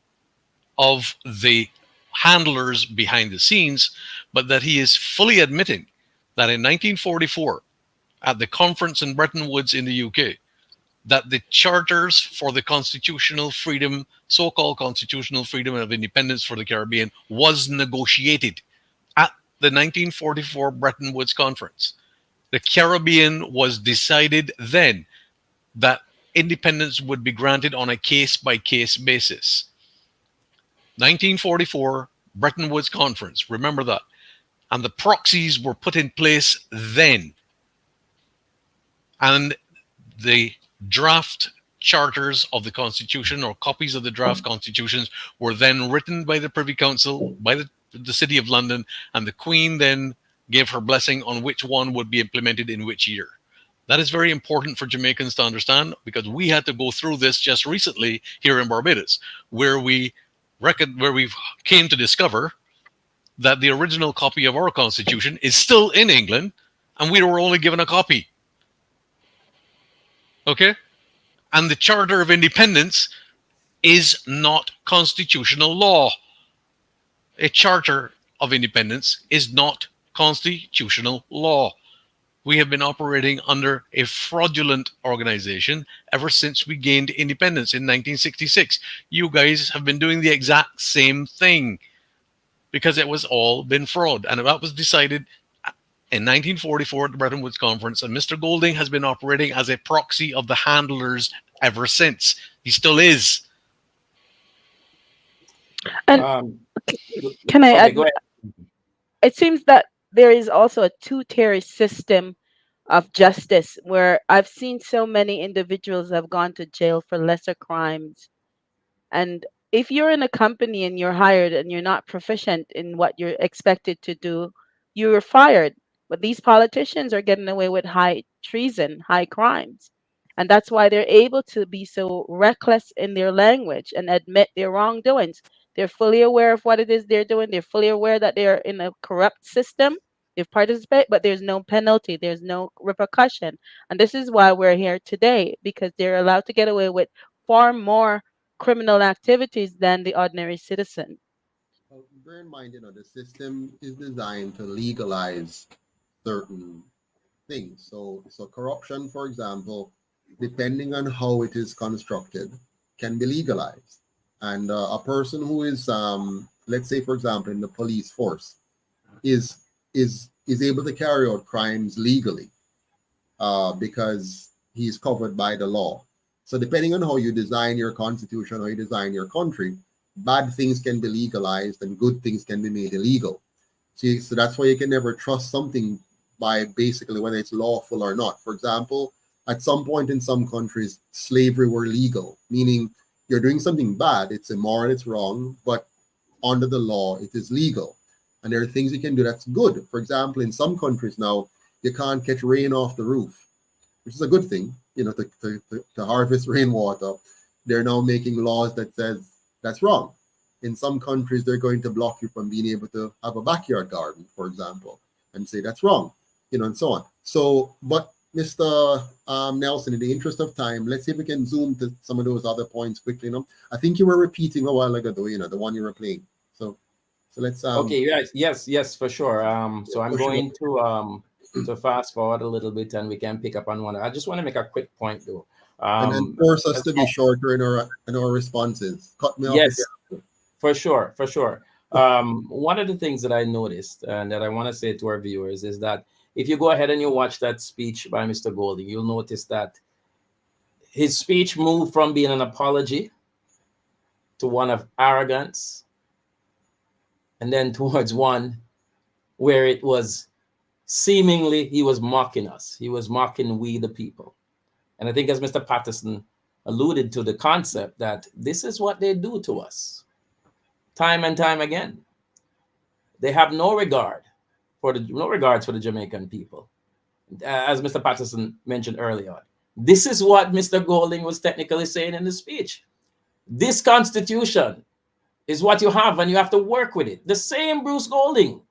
of the handlers behind the scenes, but that he is fully admitting that in 1944, at the conference in Bretton Woods in the UK, that the charters for the constitutional freedom, so-called constitutional freedom of independence for the Caribbean, was negotiated at the 1944 Bretton Woods conference. The Caribbean was decided then that independence would be granted on a case-by-case basis. 1944 Bretton Woods conference, remember that. And the proxies were put in place then. And the draft charters of the Constitution, or copies of the draft constitutions, were then written by the Privy Council, by the City of London, and the Queen then gave her blessing on which one would be implemented in which year. That is very important for Jamaicans to understand, because we had to go through this just recently here in Barbados, where we came to discover that the original copy of our Constitution is still in England, and we were only given a copy. Okay? And the Charter of Independence is not constitutional law. A Charter of Independence is not constitutional law. We have been operating under a fraudulent organization ever since we gained independence in 1966. You guys have been doing the exact same thing because it was all been fraud. And that was decided in 1944 at the Bretton Woods Conference, and Mr. Golding has been operating as a proxy of the handlers ever since. He still is. And can I add? Go ahead. It seems that there is also a two-tier system of justice where I've seen so many individuals have gone to jail for lesser crimes. And if you're in a company and you're hired and you're not proficient in what you're expected to do, you're fired. But these politicians are getting away with high treason, high crimes. And that's why they're able to be so reckless in their language and admit their wrongdoings. They're fully aware of what it is they're doing. They're fully aware that they're in a corrupt system. They've participated, but there's no penalty. There's no repercussion. And this is why we're here today, because they're allowed to get away with far more criminal activities than the ordinary citizen. Well, bear in mind, the system is designed to legalize certain things. So corruption, for example, depending on how it is constructed, can be legalized. And a person who is, let's say, for example, in the police force, is able to carry out crimes legally because he's covered by the law. So depending on how you design your constitution, how you design your country, bad things can be legalized and good things can be made illegal. See, so that's why you can never trust something by basically whether it's lawful or not. For example, at some point in some countries, slavery were legal, meaning you're doing something bad. It's immoral, it's wrong, but under the law, it is legal. And there are things you can do that's good. For example, in some countries now, you can't catch rain off the roof, which is a good thing, to harvest rainwater. They're now making laws that says that's wrong. In some countries, they're going to block you from being able to have a backyard garden, for example, and say that's wrong, and so on. So, but Mr. Nelson, in the interest of time, let's see if we can zoom to some of those other points quickly. I think you were repeating a while ago, though, the one you were playing. So let's. Okay. Yes, for sure. So I'm going to fast forward a little bit, and we can pick up on one. I just want to make a quick point, though. And then force us to be shorter in our responses. Cut me off. Yes, for sure. One of the things that I noticed and that I want to say to our viewers is that if you go ahead and you watch that speech by Mr. Golding, you'll notice that his speech moved from being an apology to one of arrogance, and then towards one where it was seemingly he was mocking us. He was mocking we the people. And I think, as Mr. Patterson alluded to, the concept that this is what they do to us time and time again. They have no regards for the Jamaican people. As Mr. Patterson mentioned earlier on, this is what Mr. Golding was technically saying in the speech. This constitution is what you have, and you have to work with it. The same Bruce Golding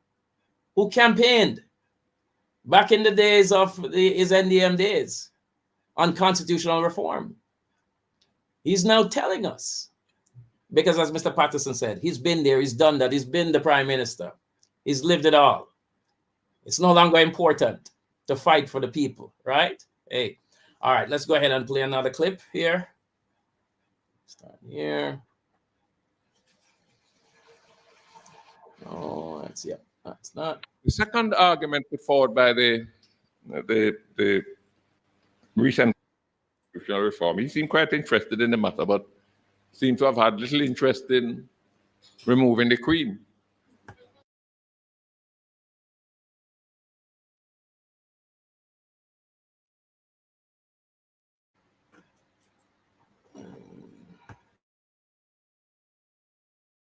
who campaigned back in the days of his NDM days on constitutional reform. He's now telling us, because as Mr. Patterson said, he's been there, he's done that, he's been the prime minister, he's lived it all. It's no longer important to fight for the people, right? Hey, all right, let's go ahead and play another clip here. Start here. Oh, that's not. The second argument put forward by the recent constitutional reform, he seemed quite interested in the matter, but seemed to have had little interest in removing the Queen.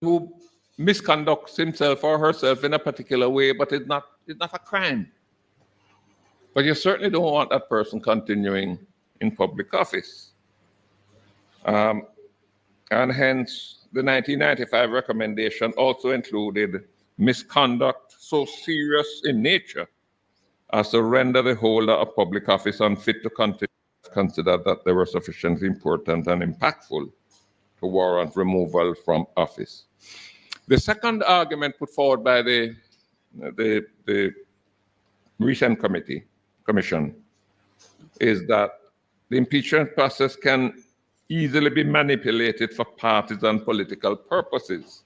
Who misconducts himself or herself in a particular way, but it's not a crime. But you certainly don't want that person continuing in public office. And hence, the 1995 recommendation also included misconduct so serious in nature as to render the holder of public office unfit to continue, considered that they were sufficiently important and impactful to warrant removal from office. The second argument put forward by the recent commission is that the impeachment process can easily be manipulated for partisan political purposes.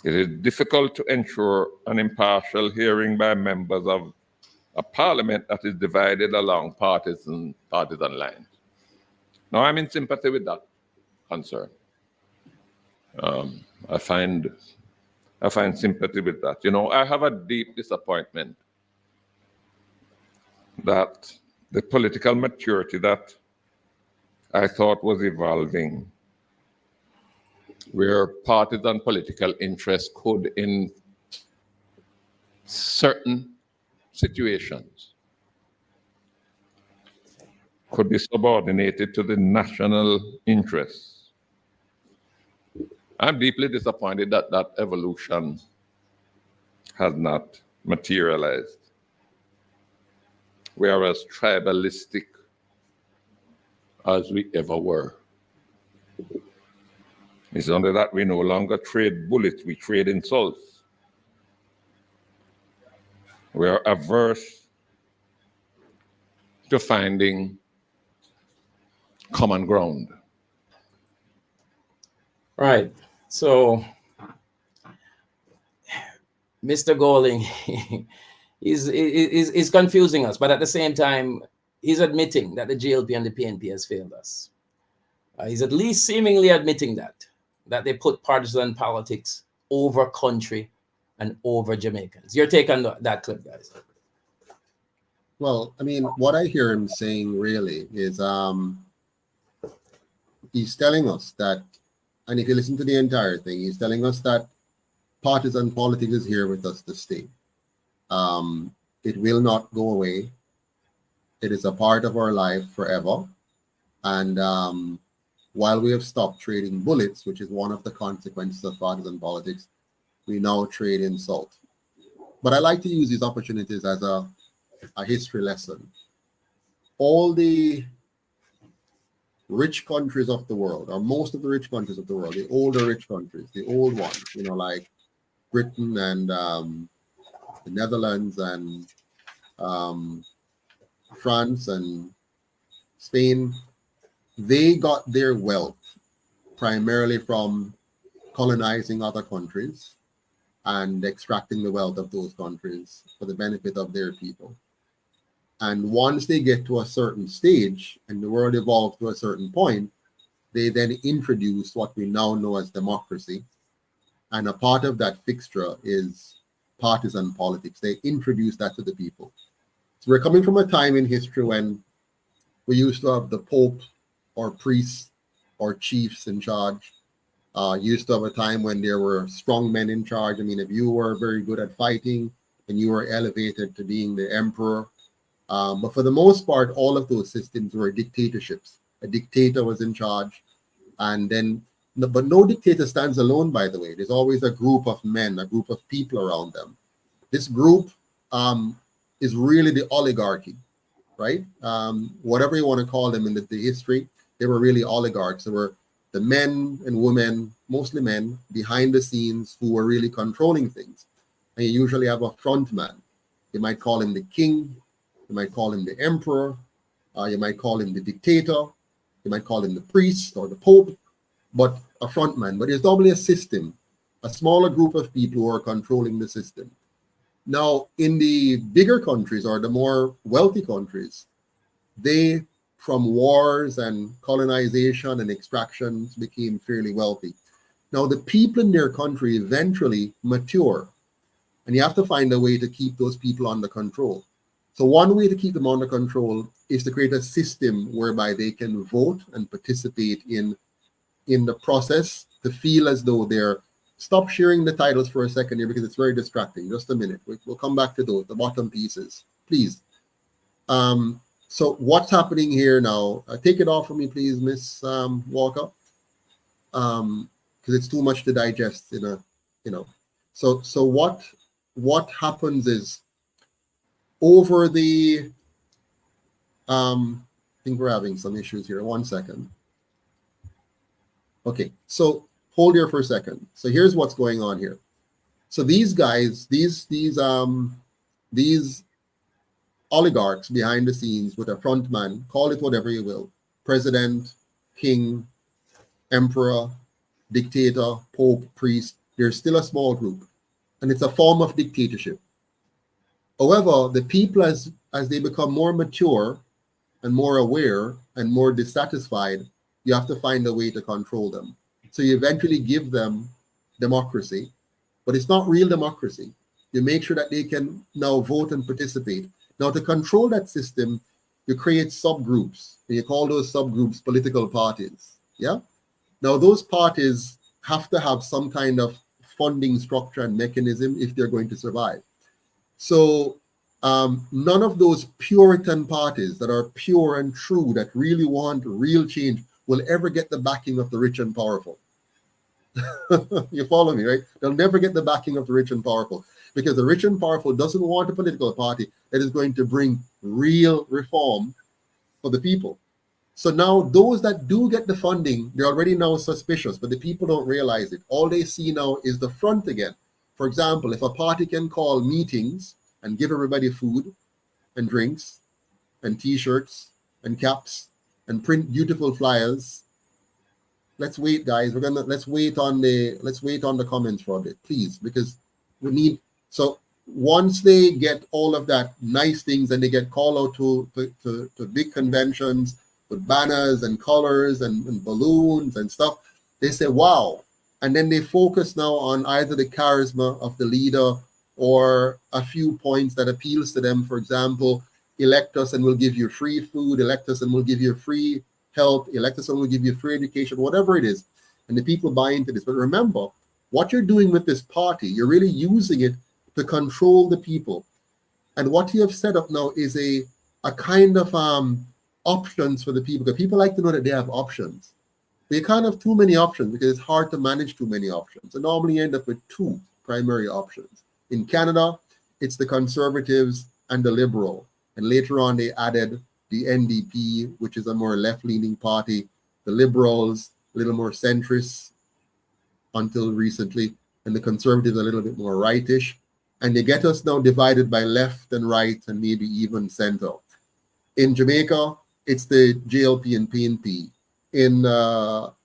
It is difficult to ensure an impartial hearing by members of a parliament that is divided along partisan lines. Now, I'm in sympathy with that concern. I find sympathy with that. I have a deep disappointment that the political maturity that I thought was evolving, where partisan political interests could, in certain situations, could be subordinated to the national interests. I'm deeply disappointed that that evolution has not materialized. We are as tribalistic as we ever were. It's only that we no longer trade bullets, we trade insults. We are averse to finding common ground. Right. So, Mr. Golding, is confusing us, but at the same time, he's admitting that the GLP and the PNP has failed us. He's at least seemingly admitting that they put partisan politics over country and over Jamaicans. Your take on that clip, guys? Well, I mean, what I hear him saying really is he's telling us that, and if you listen to the entire thing, he's telling us that partisan politics is here with us to stay. It will not go away. It is a part of our life forever. And while we have stopped trading bullets, which is one of the consequences of partisan politics, we now trade insult. But I like to use these opportunities as a history lesson. All the rich countries of the world, or most of the rich countries of the world, the older rich countries, the old ones, like Britain and the Netherlands and France and Spain, they got their wealth primarily from colonizing other countries and extracting the wealth of those countries for the benefit of their people. And once they get to a certain stage and the world evolves to a certain point, they then introduce what we now know as democracy. And a part of that fixture is partisan politics. They introduce that to the people. So we're coming from a time in history when we used to have the Pope or priests or chiefs in charge. Used to have a time when there were strong men in charge. I mean, if you were very good at fighting, and you were elevated to being the emperor. But for the most part, all of those systems were dictatorships. A dictator was in charge. And then, but no dictator stands alone, by the way. There's always a group of men, a group of people around them. This group is really the oligarchy, right? Whatever you want to call them in the history, they were really oligarchs. They were the men and women, mostly men, behind the scenes who were really controlling things. And you usually have a front man. You might call him the king. You might call him the emperor. You might call him the dictator. You might call him the priest or the pope, but a front man. But there's normally a system, a smaller group of people who are controlling the system. Now, in the bigger countries or the more wealthy countries, they, from wars and colonization and extractions, became fairly wealthy. Now, the people in their country eventually mature, and you have to find a way to keep those people under control. So one way to keep them under control is to create a system whereby they can vote and participate in the process, to feel as though they're... Stop sharing the titles for a second here because it's very distracting. Just a minute. We'll come back to those, the bottom pieces, please. So what's happening here now? Take it off for me, please, Miss Walker, because it's too much to digest in a, So what happens is, over the, I think we're having some issues here. 1 second. Okay, so hold here for a second. So here's what's going on here. So these guys, these oligarchs behind the scenes with a front man, call it whatever you will, president, king, emperor, dictator, pope, priest, they're still a small group. And it's a form of dictatorship. However, the people, as they become more mature and more aware and more dissatisfied, you have to find a way to control them. So you eventually give them democracy, but it's not real democracy. You make sure that they can now vote and participate. Now, to control that system, you create subgroups, and you call those subgroups political parties. Yeah. Now, those parties have to have some kind of funding structure and mechanism if they're going to survive. So none of those Puritan parties that are pure and true, that really want real change, will ever get the backing of the rich and powerful. You follow me, right? They'll never get the backing of the rich and powerful, because the rich and powerful doesn't want a political party that is going to bring real reform for the people. So now those that do get the funding, they're already now suspicious, but the people don't realize it. All they see now is the front again. For example, if a party can call meetings and give everybody food and drinks and t-shirts and caps and print beautiful flyers, let's wait, guys. Let's wait on the comments for a bit, please, because we need. So once they get all of that nice things and they get called out to big conventions with banners and colors and balloons and stuff, they say, wow. And then they focus now on either the charisma of the leader or a few points that appeals to them. For example, elect us and we'll give you free food, elect us and we'll give you free health, elect someone who give you free education, whatever it is, and the people buy into this. But remember, what you're doing with this party, you're really using it to control the people. And what you have set up now is a kind of options for the people, because people like to know that they have options. But you can't have too many options because it's hard to manage too many options. So normally you end up with two primary options. In Canada, it's the Conservatives and the Liberal. And later on, they added the NDP, which is a more left-leaning party, the Liberals, a little more centrist until recently, and the Conservatives a little bit more rightish. And they get us now divided by left and right and maybe even center. In Jamaica, it's the JLP and PNP. In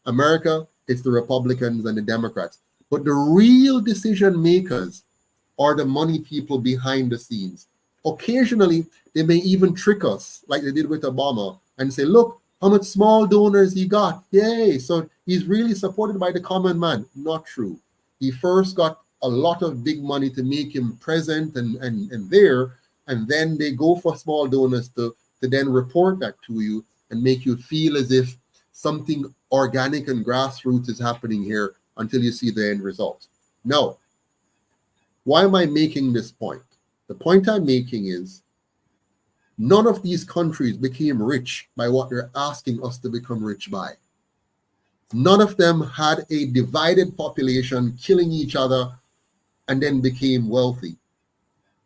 America, it's the Republicans and the Democrats. But the real decision makers are the money people behind the scenes. Occasionally, they may even trick us, like they did with Obama, and say, look, how much small donors he got. Yay. So he's really supported by the common man. Not true. He first got a lot of big money to make him present and there, and then they go for small donors to then report that to you and make you feel as if something organic and grassroots is happening here until you see the end result. Now, why am I making this point? The point I'm making is none of these countries became rich by what they're asking us to become rich by. None of them had a divided population killing each other and then became wealthy.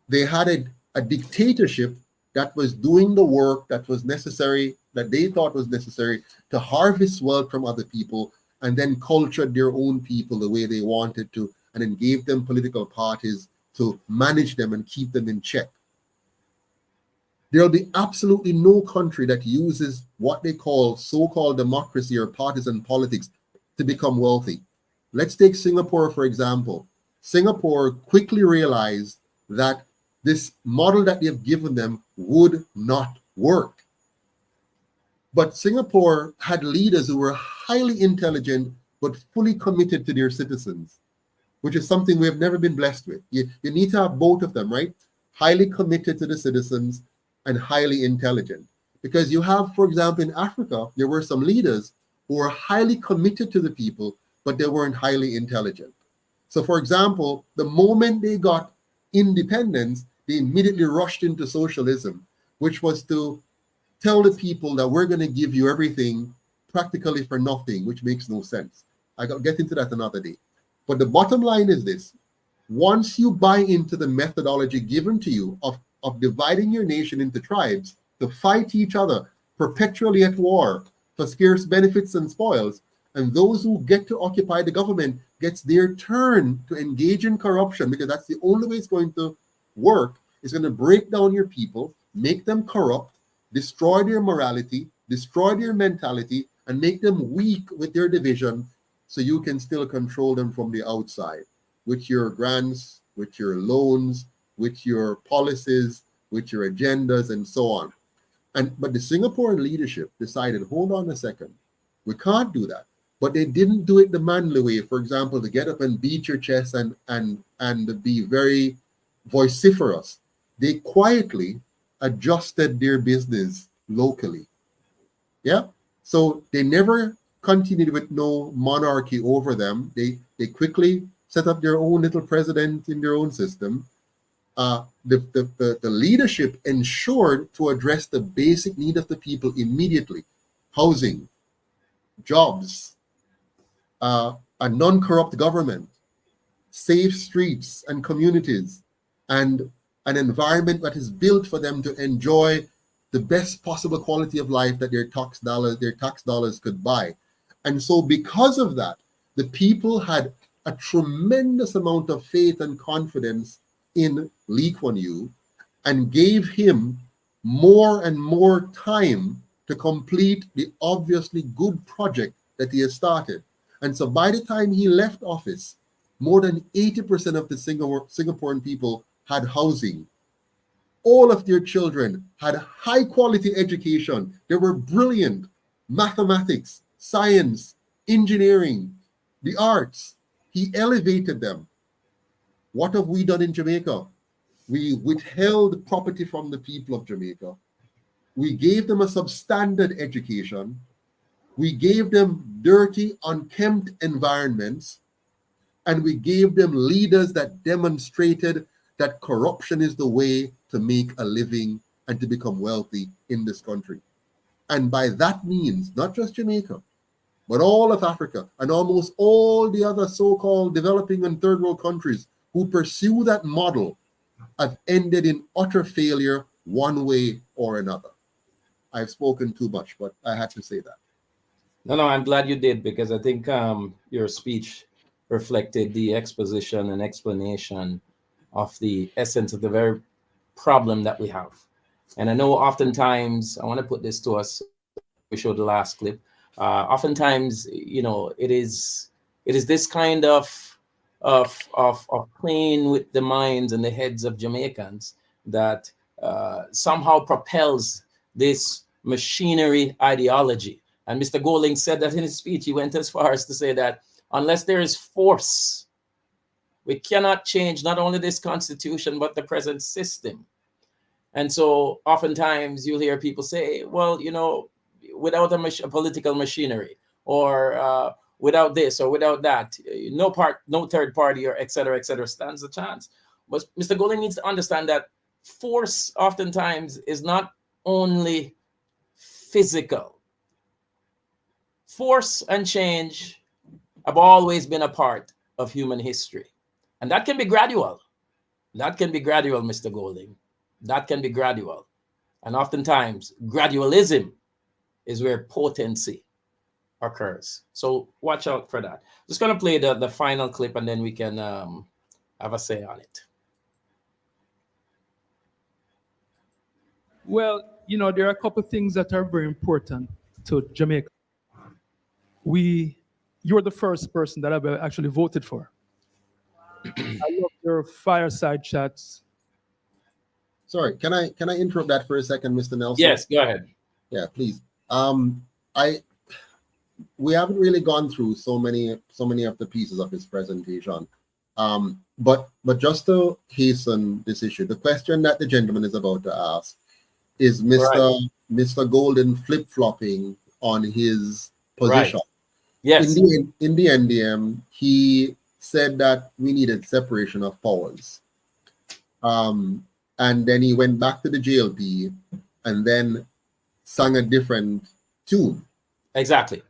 They had a dictatorship that was doing the work that was necessary, that they thought was necessary to harvest wealth from other people, and then cultured their own people the way they wanted to, and then gave them political parties to manage them and keep them in check. There'll be absolutely no country that uses what they call so-called democracy or partisan politics to become wealthy. Let's take Singapore, for example. Singapore quickly realized that this model that they've given them would not work. But Singapore had leaders who were highly intelligent but fully committed to their citizens, which is something we have never been blessed with. You need to have both of them, right? Highly committed to the citizens and highly intelligent. Because you have, for example, in Africa, there were some leaders who were highly committed to the people, but they weren't highly intelligent. So, for example, the moment they got independence, they immediately rushed into socialism, which was to tell the people that we're going to give you everything practically for nothing, which makes no sense. I'll get into that another day. But the bottom line is this. Once you buy into the methodology given to you of dividing your nation into tribes to fight each other, perpetually at war for scarce benefits and spoils, and those who get to occupy the government gets their turn to engage in corruption, because that's the only way it's going to work. It's going to break down your people, make them corrupt, destroy their morality, destroy their mentality, and make them weak with their division so you can still control them from the outside with your grants, with your loans, with your policies, with your agendas, and so on. But the Singaporean leadership decided, hold on a second, we can't do that. But they didn't do it the manly way, for example, to get up and beat your chest and be very vociferous. They quietly adjusted their business locally. Yeah. So they never continued with no monarchy over them. They quickly set up their own little president in their own system. The leadership ensured to address the basic need of the people immediately: housing, jobs, a non-corrupt government, safe streets and communities, and an environment that is built for them to enjoy the best possible quality of life that their tax dollars could buy. And so because of that, the people had a tremendous amount of faith and confidence in Lee Kuan Yew and gave him more and more time to complete the obviously good project that he has started. And so by the time he left office, more than 80% of the Singaporean people had housing. All of their children had high quality education. They were brilliant. Mathematics, science, engineering, the arts. He elevated them. What have we done in Jamaica? We withheld property from the people of Jamaica. We gave them a substandard education. We gave them dirty, unkempt environments, and we gave them leaders that demonstrated that corruption is the way to make a living and to become wealthy in this country. And by that means, not just Jamaica, but all of Africa and almost all the other so-called developing and third world countries who pursue that model have ended in utter failure one way or another. I've spoken too much, but I had to say that. No, I'm glad you did, because I think your speech reflected the exposition and explanation of the essence of the very problem that we have. And I know oftentimes, I want to put this to us, we showed the last clip, oftentimes, it is this kind of playing with the minds and the heads of Jamaicans that somehow propels this machinery ideology. And Mr. Golding said that in his speech. He went as far as to say that unless there is force, we cannot change not only this constitution, but the present system. And so oftentimes you'll hear people say, well, without a political machinery, or without this or without that, no third party, or et cetera, stands a chance. But Mr. Golding needs to understand that force oftentimes is not only physical. Force and change have always been a part of human history. And that can be gradual. That can be gradual, Mr. Golding. That can be gradual. And oftentimes, gradualism is where potency occurs. So watch out for that. Just going to play the final clip, and then we can have a say on it. Well, there are a couple of things that are very important to Jamaica. You're the first person that I've actually voted for. I love your fireside chats. Sorry, can I interrupt that for a second, Mr. Nelson? Yes, go ahead. Yeah, please. We haven't really gone through so many of the pieces of his presentation. But just to hasten this issue, the question that the gentleman is about to ask is Mr. Golden flip-flopping on his position. Right. Yes. In the NDM, he said that we needed separation of powers. And then he went back to the JLP and then sang a different tune. Exactly.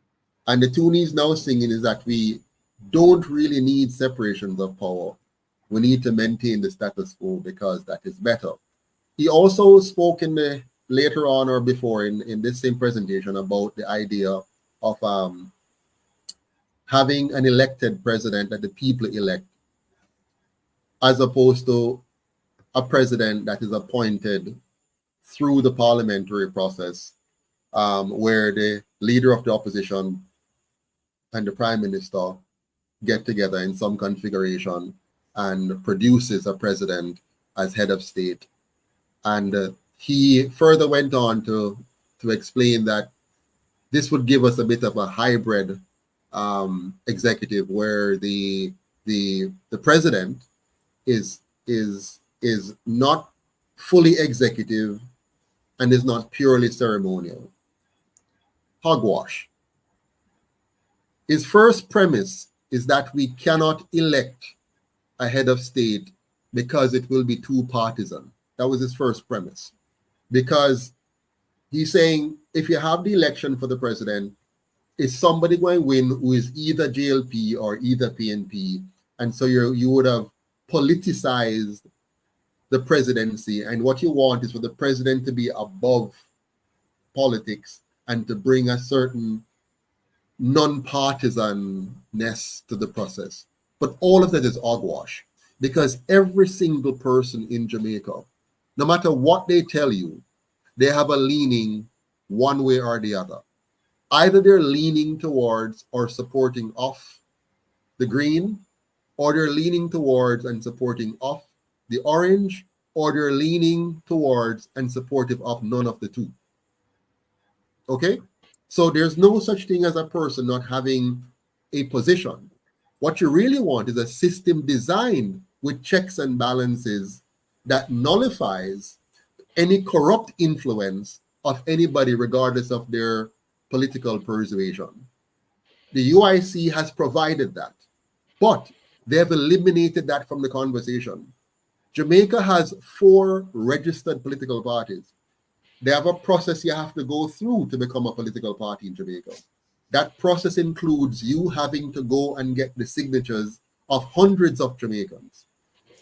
And the tune he's now singing is that we don't really need separations of power. We need to maintain the status quo because that is better. He also spoke later on or before in this same presentation about the idea of having an elected president that the people elect, as opposed to a president that is appointed through the parliamentary process, where the leader of the opposition and the prime minister get together in some configuration and produces a president as head of state. And he further went on to explain that this would give us a bit of a hybrid executive, where the president is not fully executive and is not purely ceremonial. Hogwash. His first premise is that we cannot elect a head of state because it will be too partisan. That was his first premise. Because he's saying if you have the election for the president, is somebody going to win who is either JLP or either PNP? And so you would have politicized the presidency. And what you want is for the president to be above politics and to bring a certain non-partisanness to the process. But all of that is hogwash, because every single person in Jamaica, no matter what they tell you, they have a leaning one way or the other. Either they're leaning towards or supporting off the green, or they're leaning towards and supporting off the orange, or they're leaning towards and supportive of none of the two. Okay? So there's no such thing as a person not having a position. What you really want is a system designed with checks and balances that nullifies any corrupt influence of anybody, regardless of their political persuasion. The UIC has provided that, but they have eliminated that from the conversation. Jamaica has 4 registered political parties. They have a process you have to go through to become a political party in Jamaica. That process includes you having to go and get the signatures of hundreds of Jamaicans.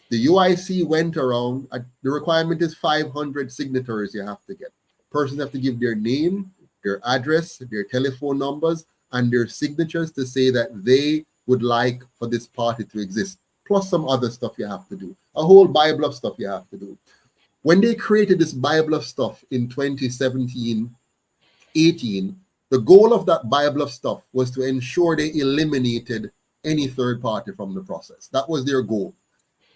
The UIC went around, the requirement is 500 signatures you have to get. Persons have to give their name, their address, their telephone numbers, and their signatures to say that they would like for this party to exist, plus some other stuff you have to do, a whole Bible of stuff you have to do. When they created this Bible of stuff in 2017-18, the goal of that Bible of stuff was to ensure they eliminated any third party from the process. That was their goal.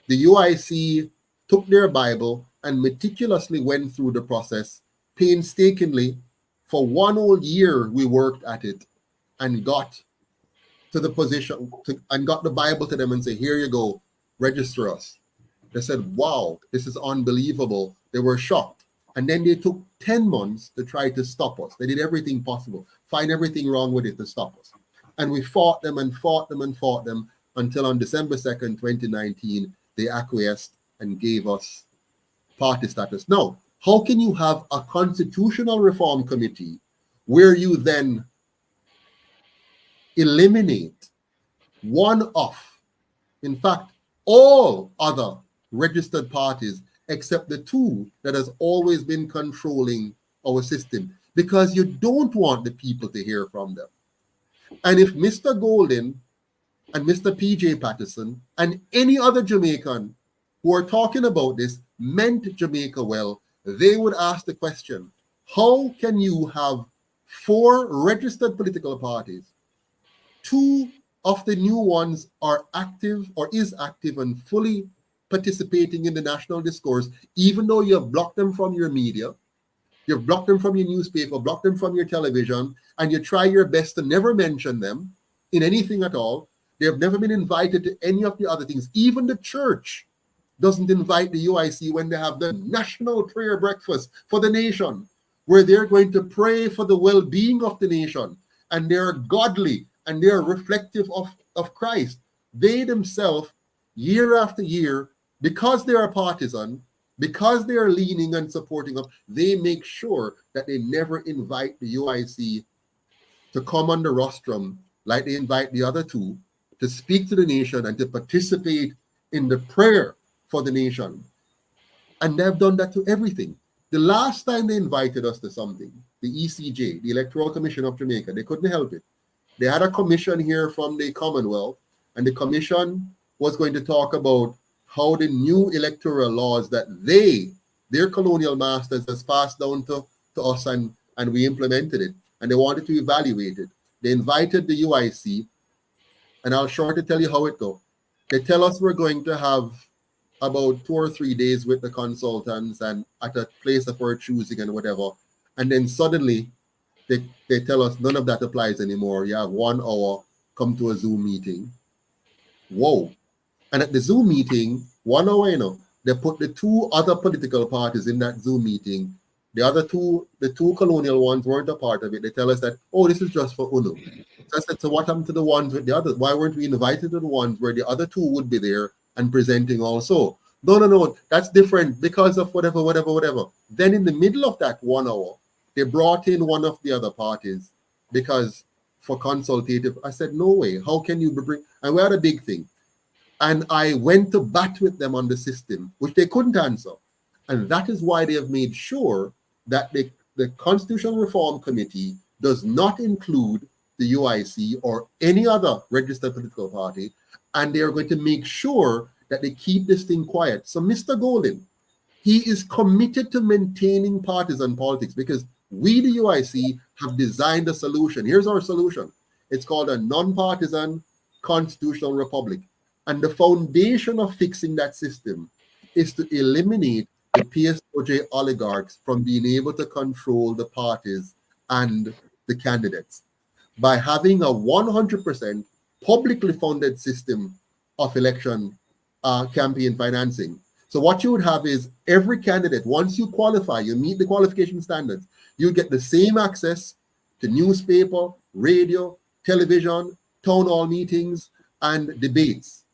The UIC took their Bible and meticulously went through the process, painstakingly. For 1 whole year, we worked at it and got to the position and got the Bible to them and say, here you go, register us. They said, wow, this is unbelievable. They were shocked. And then they took 10 months to try to stop us. They did everything possible, find everything wrong with it to stop us. And we fought them and fought them and fought them until on December 2nd, 2019, they acquiesced and gave us party status. Now, how can you have a constitutional reform committee where you then eliminate one of, in fact, all other registered parties except the 2 that has always been controlling our system, because you don't want the people to hear from them? And if Mr. Golden and Mr. PJ Patterson and any other Jamaican who are talking about this meant Jamaica well, they would ask the question, how can you have 4 registered political parties? 2 of the new ones are active or is active and fully participating in the national discourse, even though you have blocked them from your media, you've blocked them from your newspaper, blocked them from your television, and you try your best to never mention them in anything at all. They have never been invited to any of the other things. Even the church doesn't invite the UIC when they have the national prayer breakfast for the nation, where they're going to pray for the well-being of the nation, and they're godly and they're reflective of Christ. They themselves, year after year, because they are partisan, because they are leaning and supporting us, they make sure that they never invite the UIC to come on the rostrum like they invite the other 2 to speak to the nation and to participate in the prayer for the nation. And they've done that to everything. The last time they invited us to something, the ECJ, the Electoral Commission of Jamaica, they couldn't help it. They had a commission here from the Commonwealth, and the commission was going to talk about how the new electoral laws that their colonial masters, has passed down to us, and we implemented it, and they wanted to evaluate it. They invited the UIC, and I'll shortly tell you how it goes. They tell us we're going to have about 2 or 3 days with the consultants and at a place of our choosing and whatever. And then suddenly they tell us none of that applies anymore. You have 1 hour, come to a Zoom meeting. Whoa. And at the Zoom meeting, 1 hour, they put the 2 other political parties in that Zoom meeting. The other 2, the 2 colonial ones weren't a part of it. They tell us that, oh, this is just for UNO. So I said, so what happened to the ones with the others? Why weren't we invited to the ones where the other 2 would be there and presenting also? No, that's different because of whatever. Then in the middle of that 1 hour, they brought in one of the other parties because for consultative. I said, no way. How can you bring? And we had a big thing. And I went to bat with them on the system, which they couldn't answer. And that is why they have made sure that the Constitutional Reform Committee does not include the UIC or any other registered political party. And they are going to make sure that they keep this thing quiet. So Mr. Golden, he is committed to maintaining partisan politics because we, the UIC, have designed a solution. Here's our solution. It's called a non-partisan constitutional republic. And the foundation of fixing that system is to eliminate the PSOJ oligarchs from being able to control the parties and the candidates by having a 100% publicly funded system of election campaign financing. So what you would have is every candidate, once you qualify, you meet the qualification standards, you get the same access to newspaper, radio, television, town hall meetings, and debates.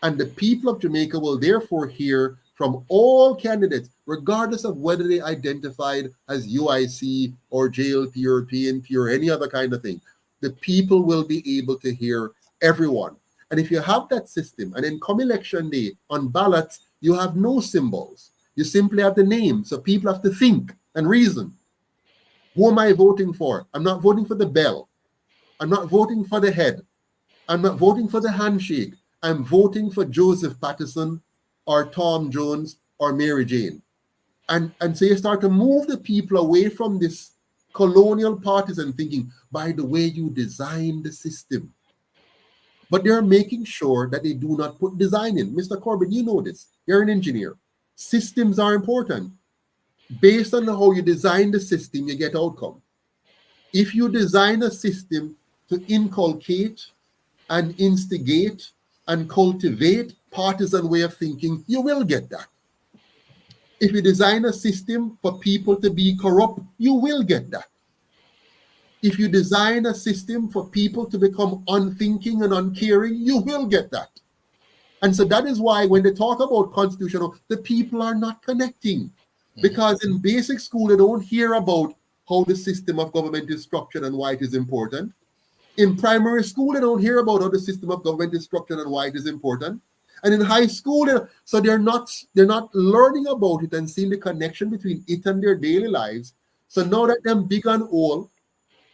And the people of Jamaica will therefore hear from all candidates, regardless of whether they identified as UIC or JLP or PNP or any other kind of thing. The people will be able to hear everyone. And if you have that system, and then come election day, on ballots, you have no symbols. You simply have the name. So people have to think and reason. Who am I voting for? I'm not voting for the bell. I'm not voting for the head. I'm not voting for the handshake. I'm voting for Joseph Patterson or Tom Jones or Mary Jane. And so you start to move the people away from this colonial partisan thinking, by the way you design the system. But they're making sure that they do not put design in. Mr. Corbyn, you know this. You're an engineer. Systems are important. Based on how you design the system, you get outcome. If you design a system to inculcate and instigate and cultivate partisan way of thinking, you will get that. If you design a system for people to be corrupt, you will get that. If you design a system for people to become unthinking and uncaring, you will get that. And so that is why when they talk about constitutional, the people are not connecting. Because in basic school, they don't hear about how the system of government is structured and why it is important. In primary school, they don't hear about how the system of government is structured and why it is important. And in high school, they're not learning about it and seeing the connection between it and their daily lives. So now that them big and old,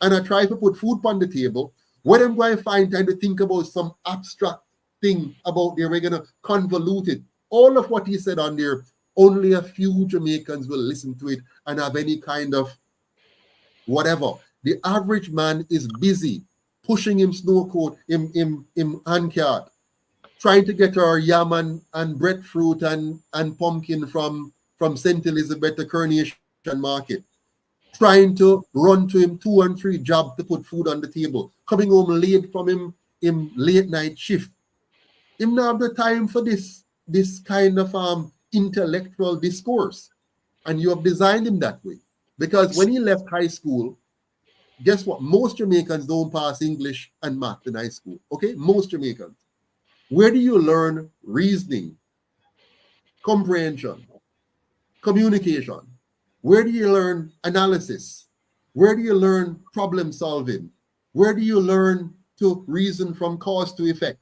and I try to put food on the table, where I'm going to find time to think about some abstract thing about there, we're going to convolute it. All of what he said on there, only a few Jamaicans will listen to it and have any kind of whatever. The average man is busy pushing him snow coat, him handcart, trying to get our yam and breadfruit and pumpkin from St. Elizabeth to Coronation Market, trying to run to him 2 and 3 jobs to put food on the table, coming home late from him late night shift. Him not have the time for this kind of intellectual discourse. And you have designed him that way. Because when he left high school, guess what? Most Jamaicans don't pass English and math in high school. Okay? Most Jamaicans. Where do you learn reasoning, comprehension, communication? Where do you learn analysis? Where do you learn problem solving? Where do you learn to reason from cause to effect?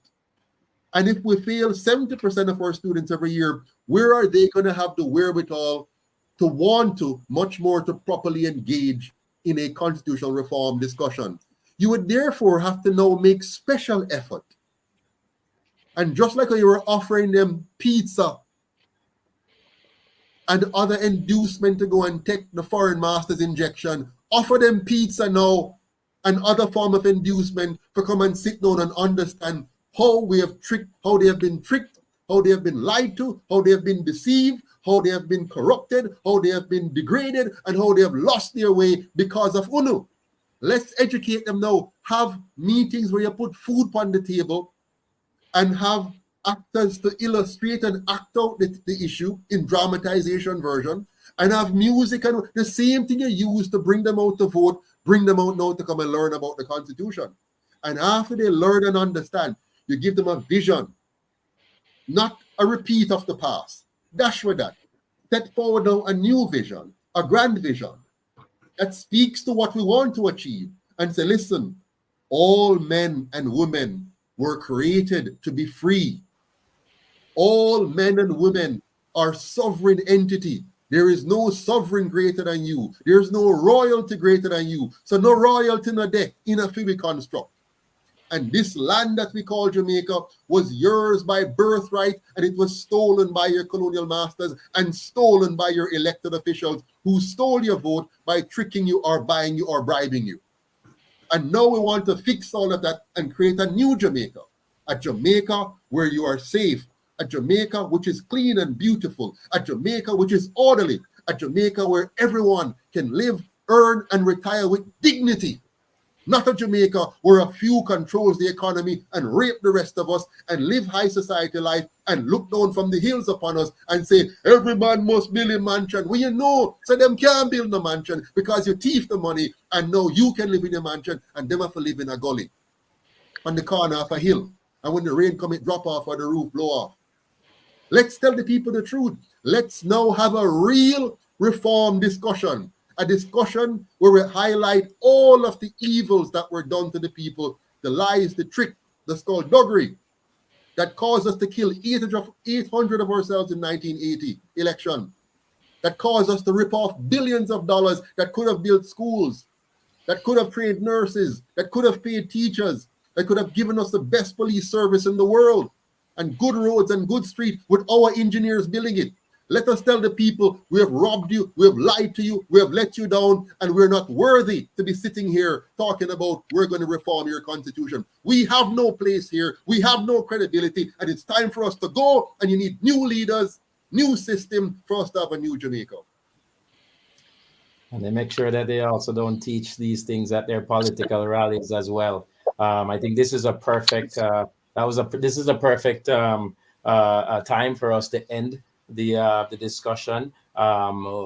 And if we fail 70% of our students every year, where are they going to have the wherewithal to want to much more to properly engage in a constitutional reform discussion? You would therefore have to now make special effort. And just like you were offering them pizza and other inducement to go and take the foreign master's injection, offer them pizza now and other form of inducement to come and sit down and understand how we have tricked, how they have been tricked, how they have been lied to, how they have been deceived, how they have been corrupted, how they have been degraded, and how they have lost their way because of UNO. Let's educate them now. Have meetings where you put food on the table and have actors to illustrate and act out the issue in dramatization version, and have music and the same thing you use to bring them out to vote, bring them out now to come and learn about the Constitution. And after they learn and understand, you give them a vision, not a repeat of the past. Dash with that. Set forward now a new vision, a grand vision that speaks to what we want to achieve, and say, listen, all men and women were created to be free. All men and women are sovereign entity. There is no sovereign greater than you. There is no royalty greater than you. So no royalty no there in a fibby construct. And this land that we call Jamaica was yours by birthright, and it was stolen by your colonial masters and stolen by your elected officials who stole your vote by tricking you or buying you or bribing you. And now we want to fix all of that and create a new Jamaica, a Jamaica where you are safe, a Jamaica which is clean and beautiful, a Jamaica which is orderly, a Jamaica where everyone can live, earn, and retire with dignity. not a Jamaica where a few controls the economy and rape the rest of us and live high society life and look down from the hills upon us and say, every man must build a mansion. Well, you know, so them can't build a mansion because you thief the money and now you can live in a mansion and them have to live in a gully on the corner of a hill. And when the rain come, it drop off or the roof blow off. Let's tell the people the truth. Let's now have a real reform discussion. A discussion where we highlight all of the evils that were done to the people, the lies, the trick, the skullduggery that caused us to kill 800 of ourselves in 1980 election, that caused us to rip off billions of dollars that could have built schools, that could have trained nurses, that could have paid teachers, that could have given us the best police service in the world and good roads and good streets with our engineers building it. Let us tell the people, we have robbed you, we have lied to you, we have let you down, and we're not worthy to be sitting here talking about we're going to reform your constitution. We have no place here, we have no credibility, and it's time for us to go, and you need new leaders, new system for us to have a new Jamaica. And they make sure that they also don't teach these things at their political rallies as well. I think this is a perfect, this is a perfect time for us to end the discussion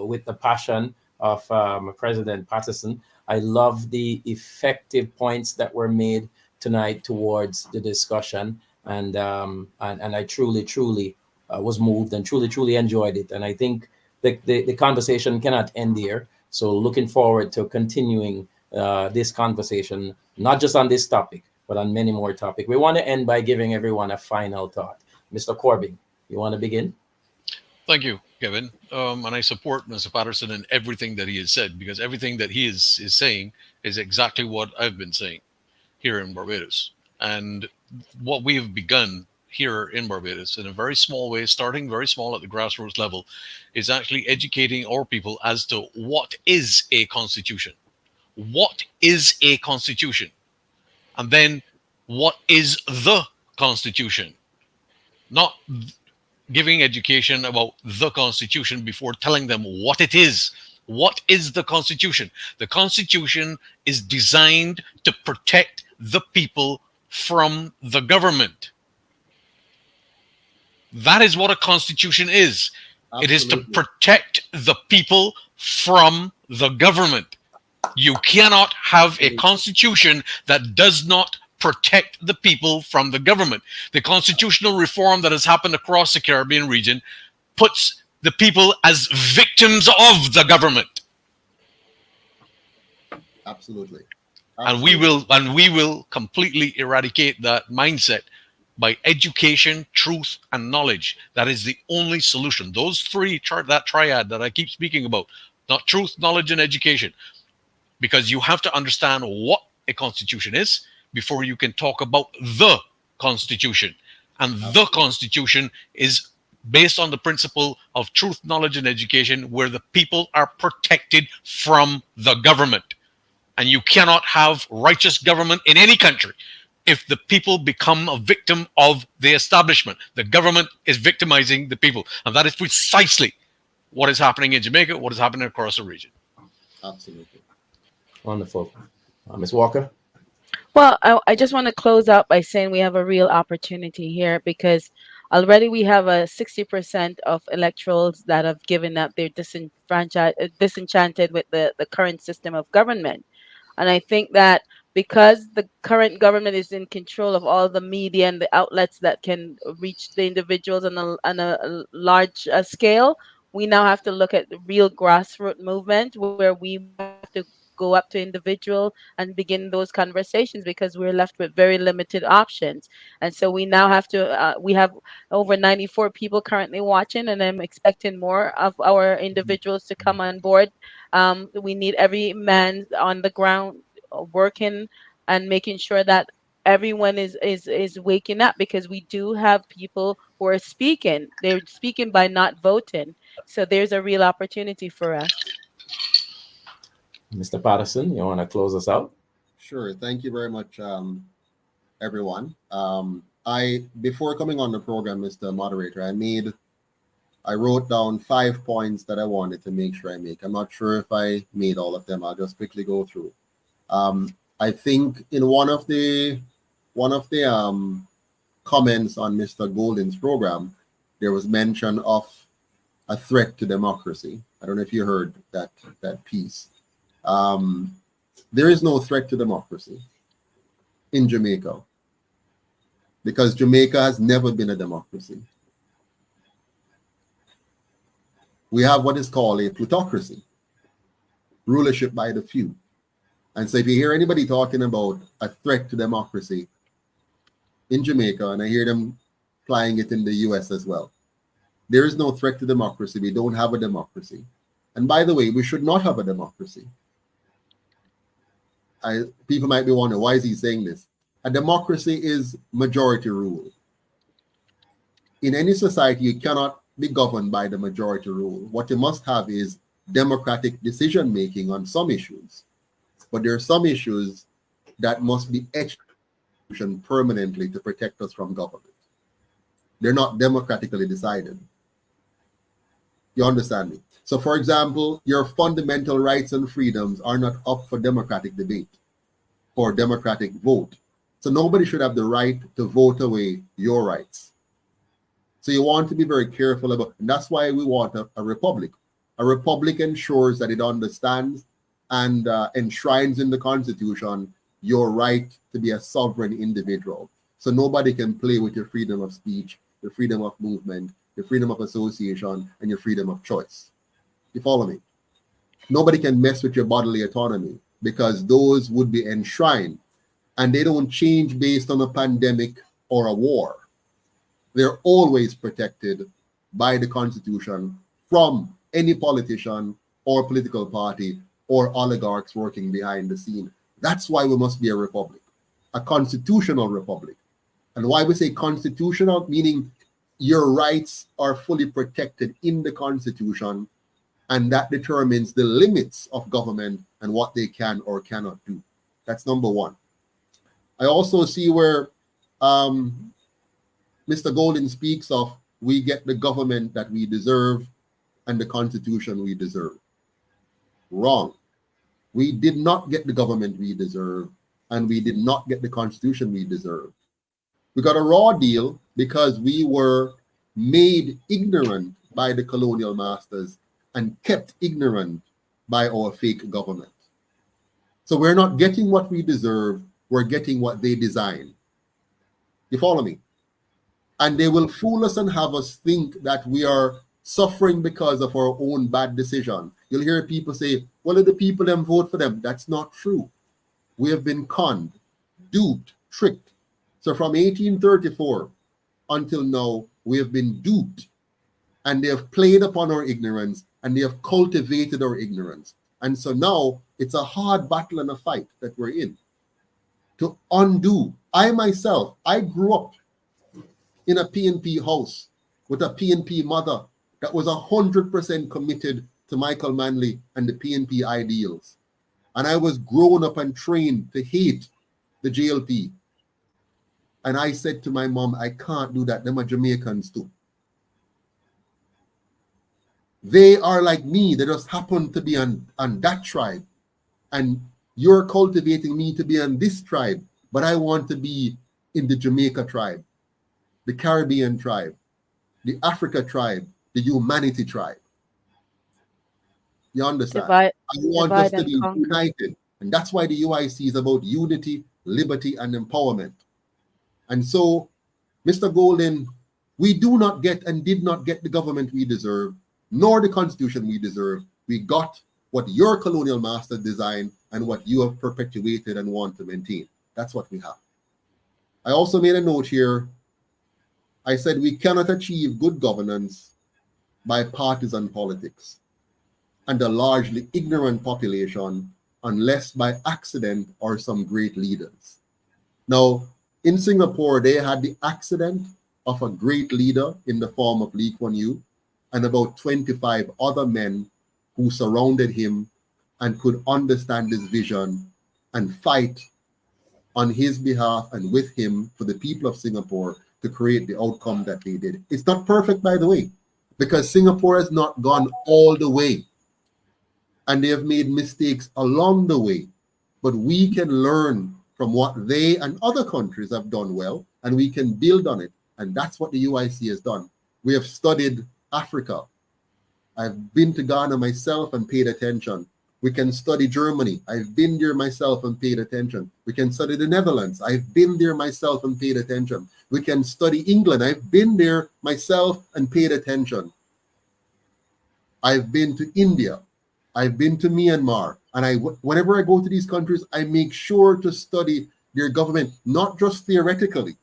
with the passion of President Patterson. I love the effective points that were made tonight towards the discussion, and I truly was moved and truly enjoyed it. And I think the conversation cannot end here. So looking forward to continuing this conversation, not just on this topic, but on many more topics. We want to end by giving everyone a final thought. Mr. Corbin, you want to begin? Thank you, Kevin. And I support Mr. Patterson in everything that he has said, because everything that he is saying is exactly what I've been saying here in Barbados. And what we have begun here in Barbados in a very small way, starting very small at the grassroots level, is actually educating our people as to what is a constitution. What is a constitution? And then what is the constitution? Not giving education about the Constitution before telling them what it is. What is the Constitution? The Constitution is designed to protect the people from the government. That is what a constitution is. Absolutely. It is to protect the people from the government. You cannot have a constitution that does not protect the people from the government. The constitutional reform that has happened across the Caribbean region puts the people as victims of the government. Absolutely. And we will completely eradicate that mindset by education, truth, and knowledge. That is the only solution. Those three, that triad that I keep speaking about, not truth, knowledge, and education. Because you have to understand what a constitution is before you can talk about the Constitution. And the Constitution is based on the principle of truth, knowledge, and education, where the people are protected from the government. And you cannot have righteous government in any country if the people become a victim of the establishment. The government is victimizing the people. And that is precisely what is happening in Jamaica, what is happening across the region. Absolutely. Wonderful. Ms. Walker? Well, I just want to close out by saying we have a real opportunity here, because already we have a 60% of electorals that have given up. They're disenchanted with the current system of government. And I think that because the current government is in control of all the media and the outlets that can reach the individuals on a large scale, we now have to look at the real grassroots movement, where we have to go up to individual and begin those conversations, because we're left with very limited options. And so we now have to, we have over 94 people currently watching, and I'm expecting more of our individuals to come on board. We need every man on the ground working and making sure that everyone is waking up, because we do have people who are speaking. They're speaking by not voting. So there's a real opportunity for us. Mr. Patterson, you want to close us out? Sure. Thank you very much, everyone. Before coming on the program, Mr. Moderator, I wrote down 5 points that I wanted to make sure I make. I'm not sure if I made all of them. I'll just quickly go through. I think in one of the comments on Mr. Golden's program, there was mention of a threat to democracy. I don't know if you heard that piece. There is no threat to democracy in Jamaica, because Jamaica has never been a democracy. We have what is called a plutocracy, rulership by the few. And so if you hear anybody talking about a threat to democracy in Jamaica, and I hear them applying it in the US as well, there is no threat to democracy. We don't have a democracy. And by the way, we should not have a democracy. People might be wondering, why is he saying this? A democracy is majority rule. In any society, you cannot be governed by the majority rule. What you must have is democratic decision making on some issues. But there are some issues that must be etched permanently to protect us from government. They're not democratically decided. You understand me? So, for example, your fundamental rights and freedoms are not up for democratic debate or democratic vote. So nobody should have the right to vote away your rights. So you want to be very careful about, and that's why we want a republic. A republic ensures that it understands and enshrines in the Constitution your right to be a sovereign individual. So nobody can play with your freedom of speech, your freedom of movement, your freedom of association, and your freedom of choice. You follow me? Nobody can mess with your bodily autonomy, because those would be enshrined, and they don't change based on a pandemic or a war. They're always protected by the Constitution from any politician or political party or oligarchs working behind the scene. That's why we must be a republic, a constitutional republic. And why we say constitutional, meaning your rights are fully protected in the Constitution, and that determines the limits of government and what they can or cannot do. That's number one. I also see where Mr. Golden speaks of, we get the government that we deserve and the Constitution we deserve. Wrong. We did not get the government we deserve, and we did not get the Constitution we deserve. We got a raw deal because we were made ignorant by the colonial masters and kept ignorant by our fake government. So we're not getting what we deserve, we're getting what they design. You follow me? And they will fool us and have us think that we are suffering because of our own bad decision. You'll hear people say, well, if the people then vote for them. That's not true. We have been conned, duped, tricked. So from 1834 until now, we have been duped, and they have played upon our ignorance, and they have cultivated our ignorance. And so now it's a hard battle and a fight that we're in to undo. I myself, I grew up in a PNP house with a PNP mother that was 100% committed to Michael Manley and the PNP ideals. And I was grown up and trained to hate the JLP. And I said to my mom, I can't do that. Them are Jamaicans too. They are like me. They just happen to be on that tribe. And you're cultivating me to be on this tribe. But I want to be in the Jamaica tribe, the Caribbean tribe, the Africa tribe, the humanity tribe. You understand? I want us to be united. And that's why the UIC is about unity, liberty, and empowerment. And so, Mr. Golden, we do not get and did not get the government we deserve, nor the Constitution we deserve. We got what your colonial master designed and what you have perpetuated and want to maintain. That's what we have. I also made a note here. I said we cannot achieve good governance by partisan politics and a largely ignorant population unless by accident or some great leaders. Now, in Singapore, they had the accident of a great leader in the form of Lee Kuan Yew and about 25 other men who surrounded him and could understand his vision and fight on his behalf and with him for the people of Singapore to create the outcome that they did. It's not perfect, by the way, because Singapore has not gone all the way. And they have made mistakes along the way. but we can learn from what they and other countries have done well, and we can build on it. And that's what the UIC has done. We have studied Africa. I've been to Ghana myself and paid attention. We can study Germany. I've been there myself and paid attention. We can study the Netherlands. I've been there myself and paid attention. We can study England. I've been there myself and paid attention. I've been to India. I've been to Myanmar. And whenever I go to these countries, I make sure to study their government, not just theoretically,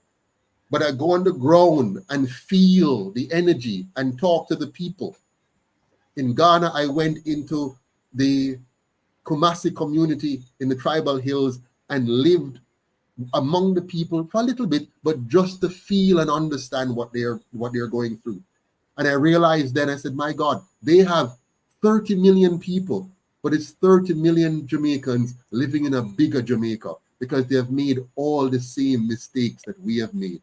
but I go on the ground and feel the energy and talk to the people. In Ghana, I went into the Kumasi community in the tribal hills and lived among the people for a little bit, but just to feel and understand what they're going through. And I realized then, I said, my God, they have 30 million people, but it's 30 million Jamaicans living in a bigger Jamaica because they have made all the same mistakes that we have made.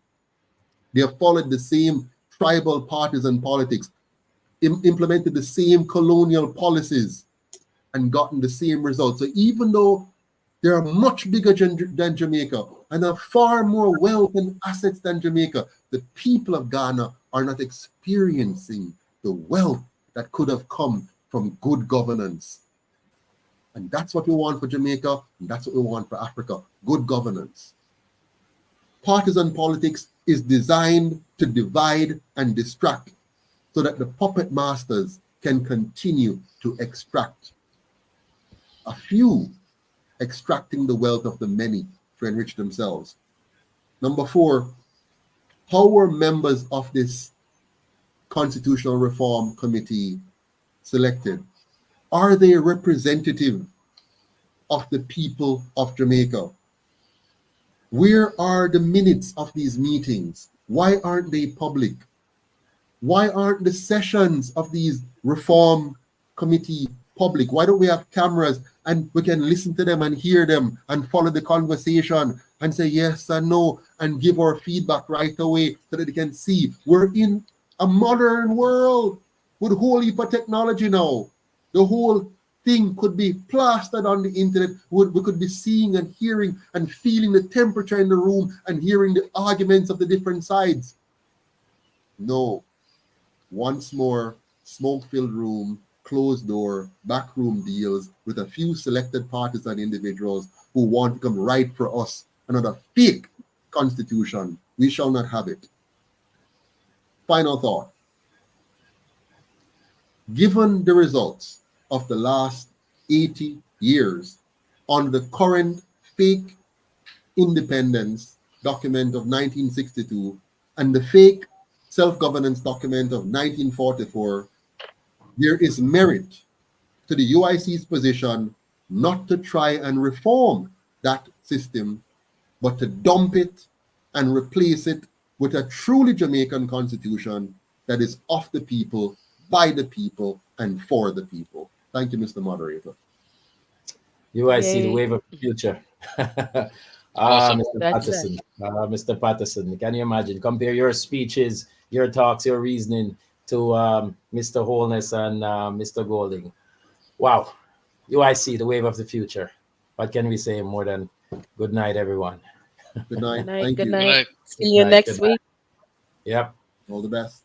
They have followed the same tribal partisan politics, implemented the same colonial policies, and gotten the same results. So even though they are much bigger than Jamaica and have far more wealth and assets than Jamaica, the people of Ghana are not experiencing the wealth that could have come from good governance. And that's what we want for Jamaica, and that's what we want for Africa, good governance. Partisan politics is designed to divide and distract so that the puppet masters can continue to extract. A few extracting the wealth of the many to enrich themselves. Number 4, how were members of this Constitutional Reform Committee selected? Are they representative of the people of Jamaica? Where are the minutes of these meetings? Why aren't they public? Why aren't the sessions of these reform committee public? Why don't we have cameras and we can listen to them and hear them and follow the conversation and say yes and no and give our feedback right away so that they can see we're in a modern world with a whole heap of technology now. The whole thing could be plastered on the internet. We could be seeing and hearing and feeling the temperature in the room and hearing the arguments of the different sides. No. Once more, smoke-filled room, closed door, backroom deals with a few selected partisan individuals who want to come right for us. Another fake constitution. We shall not have it. Final thought. Given the results of the last 80 years on the current fake independence document of 1962 and the fake self-governance document of 1944, there is merit to the UIC's position not to try and reform that system, but to dump it and replace it with a truly Jamaican constitution that is of the people, by the people, and for the people. Thank you, Mr. Moderator. UIC, the Yay. wave of the future. Awesome. Mr. That's Patterson. Mr. Patterson, can you imagine? Compare your speeches, your talks, your reasoning to Mr. Holness and Mr. Golding. Wow. UIC, the wave of the future. What can we say more than good night, everyone? Good night. Good night. Thank Good you. night. Good night. See you Good night, next good night. week. Yep. All the best.